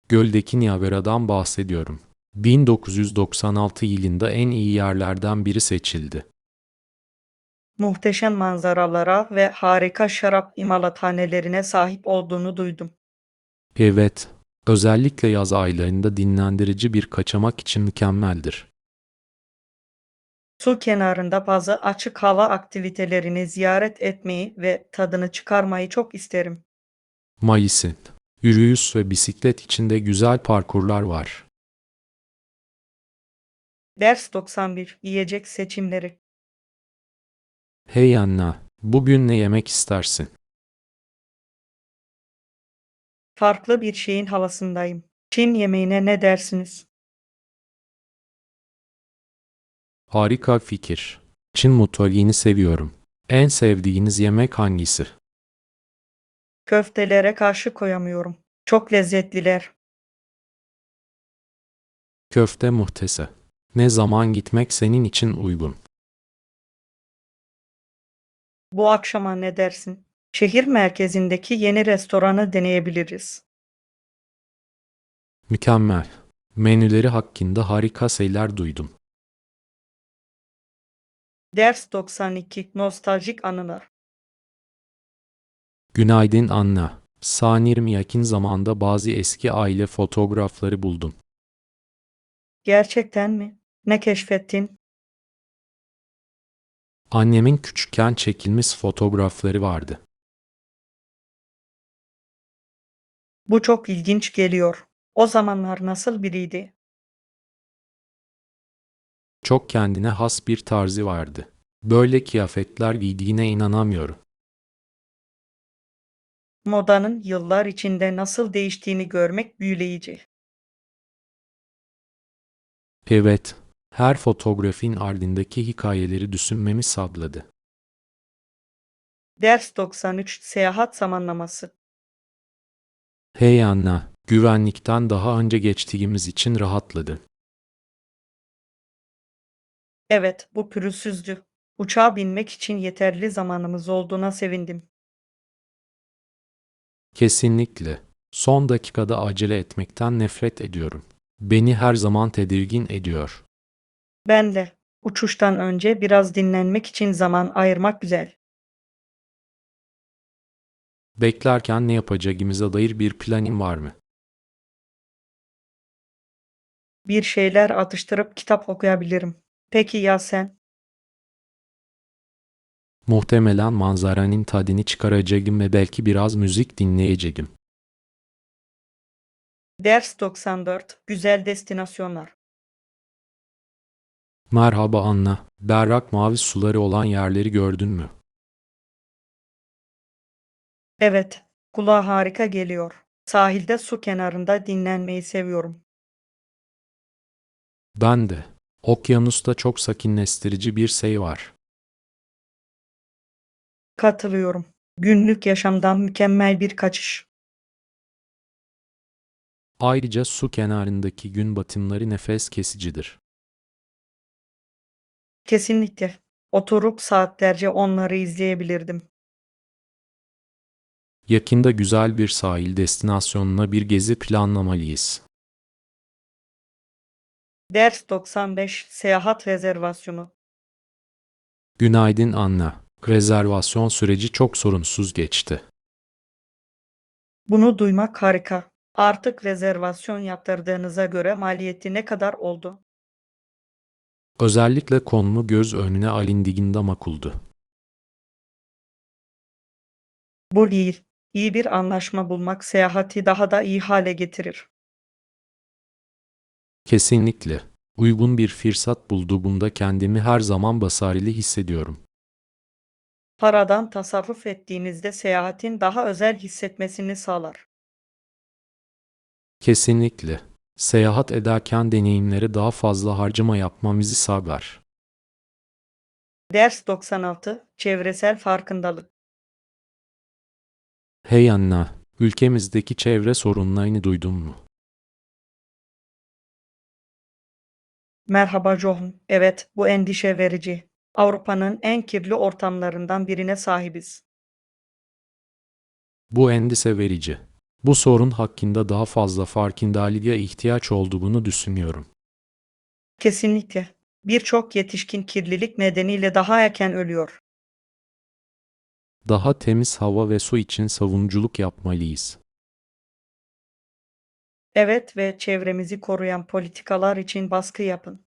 Göldeki Niagara'dan bahsediyorum. 1996 yılında en iyi yerlerden biri seçildi. Muhteşem manzaralara ve harika şarap imalathanelerine sahip olduğunu duydum. Evet, özellikle yaz aylarında dinlendirici bir kaçamak için mükemmeldir. Su kenarında bazı açık hava aktivitelerini ziyaret etmeyi ve tadını çıkarmayı çok isterim. Mayıs'ın yürüyüş ve bisiklet için de güzel parkurlar var. Ders 91 Yiyecek seçimleri. Hey Anna, bugün ne yemek istersin? Farklı bir şeyin havasındayım. Çin yemeğine ne dersiniz? Harika fikir. Çin mutfağını seviyorum. En sevdiğiniz yemek hangisi? Köftelere karşı koyamıyorum. Çok lezzetliler. Köfte muhtese. Ne zaman gitmek senin için uygun? Bu akşama ne dersin? Şehir merkezindeki yeni restoranı deneyebiliriz. Mükemmel. Menüleri hakkında harika şeyler duydum. Ders 92 Nostaljik anılar. Günaydın Anna. Sanırım yakın zamanda bazı eski aile fotoğrafları buldum. Gerçekten mi? Ne keşfettin? Annemin küçükken çekilmiş fotoğrafları vardı. Bu çok ilginç geliyor. O zamanlar nasıl biriydi? Çok kendine has bir tarzı vardı. Böyle kıyafetler giydiğine inanamıyorum. Modanın yıllar içinde nasıl değiştiğini görmek büyüleyici. Evet, her fotoğrafın ardındaki hikayeleri düşünmemi sağladı. Ders 93 Seyahat zamanlaması. Hey Anna, güvenlikten daha önce geçtiğimiz için rahatladım. Evet, bu pürüzsüzdü. Uçağa binmek için yeterli zamanımız olduğuna sevindim. Kesinlikle. Son dakikada acele etmekten nefret ediyorum. Beni her zaman tedirgin ediyor. Ben de. Uçuştan önce biraz dinlenmek için zaman ayırmak güzel. Beklerken ne yapacağımıza dair bir planın var mı? Bir şeyler atıştırıp kitap okuyabilirim. Peki ya sen? Muhtemelen manzaranın tadını çıkaracağım ve belki biraz müzik dinleyeceğim. Ders 94 Güzel destinasyonlar. Merhaba Anna, berrak mavi suları olan yerleri gördün mü? Evet, kulağa harika geliyor. Sahilde su kenarında dinlenmeyi seviyorum. Ben de. Okyanusta çok sakinleştirici bir şey var. Katılıyorum. Günlük yaşamdan mükemmel bir kaçış. Ayrıca su kenarındaki gün batımları nefes kesicidir. Kesinlikle. Oturup saatlerce onları izleyebilirdim. Yakında güzel bir sahil destinasyonuna bir gezi planlamalıyız. Ders 95 Seyahat rezervasyonu. Günaydın Anna. Rezervasyon süreci çok sorunsuz geçti. Bunu duymak harika. Artık rezervasyon yaptırdığınıza göre maliyeti ne kadar oldu? Özellikle konumu göz önüne alındığında makuldu. Bu değil. İyi bir anlaşma bulmak seyahati daha da iyi hale getirir. Kesinlikle. Uygun bir fırsat bulduğumda kendimi her zaman başarılı hissediyorum. Paradan tasarruf ettiğinizde seyahatin daha özel hissetmesini sağlar. Kesinlikle. Seyahat ederken deneyimlere daha fazla harcama yapmamızı sağlar. Ders 96 Çevresel farkındalık. Hey Anna, ülkemizdeki çevre sorunlarını duydun mu? Merhaba John. Evet, bu endişe verici. Avrupa'nın en kirli ortamlarından birine sahibiz. Bu endişe verici. Bu sorun hakkında daha fazla farkındalığa ihtiyaç olduğunu düşünüyorum. Kesinlikle. Birçok yetişkin kirlilik nedeniyle daha erken ölüyor. Daha temiz hava ve su için savunuculuk yapmalıyız. Evet ve çevremizi koruyan politikalar için baskı yapın.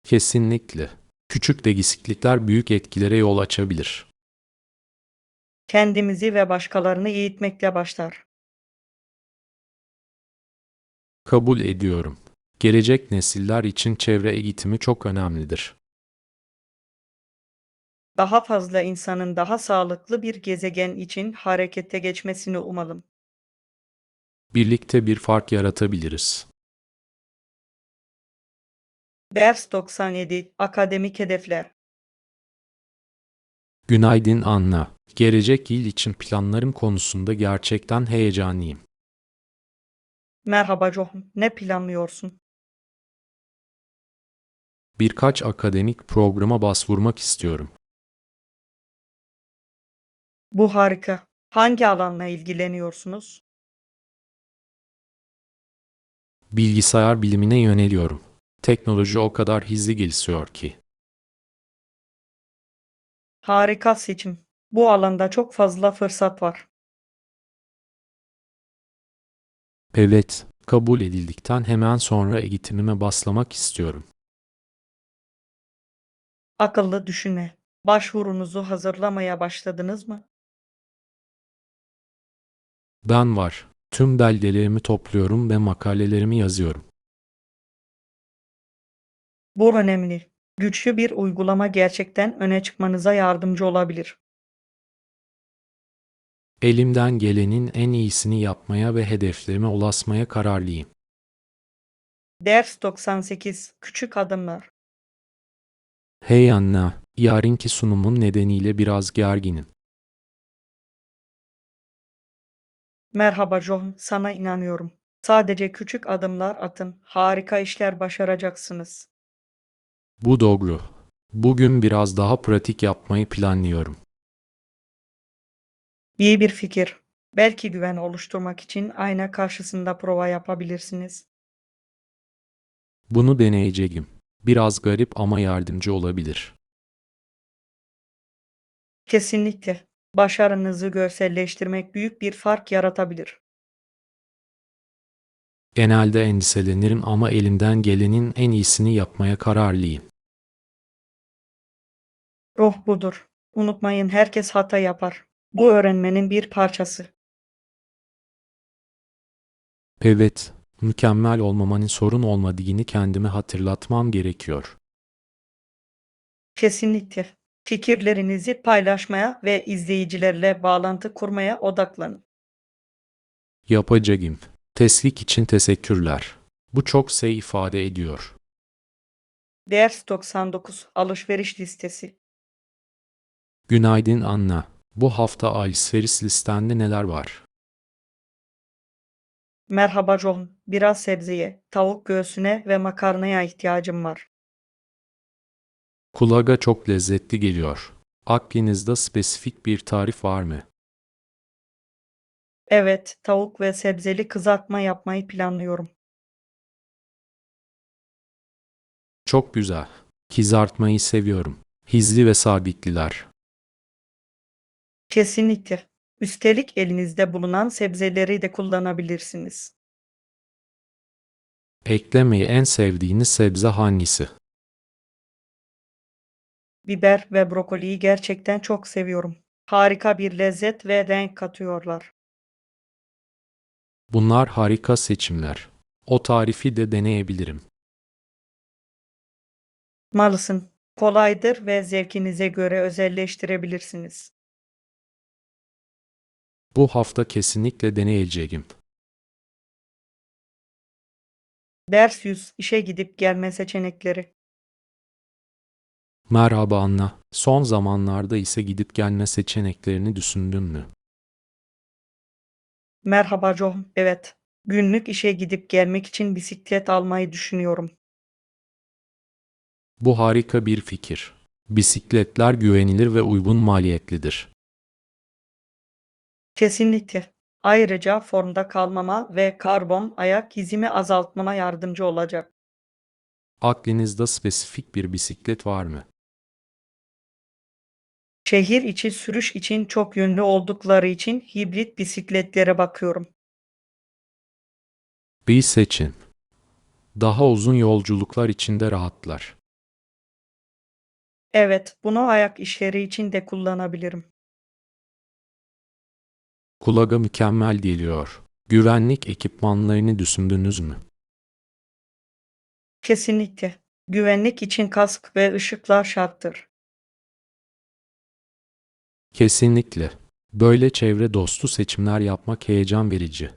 Kesinlikle. Küçük değişiklikler büyük etkilere yol açabilir. Kendimizi ve başkalarını eğitmekle başlar. Kabul ediyorum. Gelecek nesiller için çevre eğitimi çok önemlidir. Daha fazla insanın daha sağlıklı bir gezegen için harekete geçmesini umalım. Birlikte bir fark yaratabiliriz. Ders 97 Akademik Hedefler. Günaydın Anna. Gelecek yıl için planlarım konusunda gerçekten heyecanlıyım. Merhaba John, ne planlıyorsun? Birkaç akademik programa başvurmak istiyorum. Bu harika. Hangi alanla ilgileniyorsunuz? Bilgisayar bilimine yöneliyorum. Teknoloji o kadar hızlı gelişiyor ki. Harika seçim. Bu alanda çok fazla fırsat var. Evet, kabul edildikten hemen sonra eğitimime başlamak istiyorum. Akıllı düşünme. Başvurunuzu hazırlamaya başladınız mı? Ben var. Tüm belgelerimi topluyorum ve makalelerimi yazıyorum. Bu önemli. Güçlü bir uygulama gerçekten öne çıkmanıza yardımcı olabilir. Elimden gelenin en iyisini yapmaya ve hedeflerime ulaşmaya kararlıyım. Ders 98 Küçük Adımlar. Hey Anna, yarınki sunumum nedeniyle biraz gerginim. Merhaba John, sana inanıyorum. Sadece küçük adımlar atın. Harika işler başaracaksınız. Bu doğru. Bugün biraz daha pratik yapmayı planlıyorum. İyi bir fikir. Belki güven oluşturmak için ayna karşısında prova yapabilirsiniz. Bunu deneyeceğim. Biraz garip ama yardımcı olabilir. Kesinlikle. Başarınızı görselleştirmek büyük bir fark yaratabilir. Genelde endişelenirim ama elimden gelenin en iyisini yapmaya kararlıyım. Ruh budur. Unutmayın herkes hata yapar. Bu öğrenmenin bir parçası. Evet, mükemmel olmamanın sorun olmadığını kendime hatırlatmam gerekiyor. Kesinlikle. Fikirlerinizi paylaşmaya ve izleyicilerle bağlantı kurmaya odaklanın. Yapacağım. Teşvik için teşekkürler. Bu çok şey ifade ediyor. Ders 99 Alışveriş Listesi. Günaydın Anna. Bu hafta alışveriş listende neler var? Merhaba John. Biraz sebzeye, tavuk göğsüne ve makarnaya ihtiyacım var. Kulağa çok lezzetli geliyor. Aklınızda spesifik bir tarif var mı? Evet, tavuk ve sebzeli kızartma yapmayı planlıyorum. Çok güzel. Kızartmayı seviyorum. Hizli ve sabitliler. Kesinlikle. Üstelik elinizde bulunan sebzeleri de kullanabilirsiniz. Eklemeyi en sevdiğiniz sebze hangisi? Biber ve brokoliyi gerçekten çok seviyorum. Harika bir lezzet ve renk katıyorlar. Bunlar harika seçimler. O tarifi de deneyebilirim. Malısın. Kolaydır ve zevkinize göre özelleştirebilirsiniz. Bu hafta kesinlikle deneyeceğim. Ders 100 işe gidip gelme seçenekleri. Merhaba Anna. Son zamanlarda ise gidip gelme seçeneklerini düşündün mü? Merhaba John. Evet. Günlük işe gidip gelmek için bisiklet almayı düşünüyorum. Bu harika bir fikir. Bisikletler güvenilir ve uygun maliyetlidir. Kesinlikle. Ayrıca formda kalmama ve karbon ayak izimi azaltmama yardımcı olacak. Aklınızda spesifik bir bisiklet var mı? Şehir içi sürüş için çok yönlü oldukları için hibrit bisikletlere bakıyorum. Bir seçim. Daha uzun yolculuklar içinde rahatlar. Evet, bunu ayak işleri için de kullanabilirim. Kulağa mükemmel geliyor. Güvenlik ekipmanlarını düşündünüz mü? Kesinlikle. Güvenlik için kask ve ışıklar şarttır. Kesinlikle. Böyle çevre dostu seçimler yapmak heyecan verici.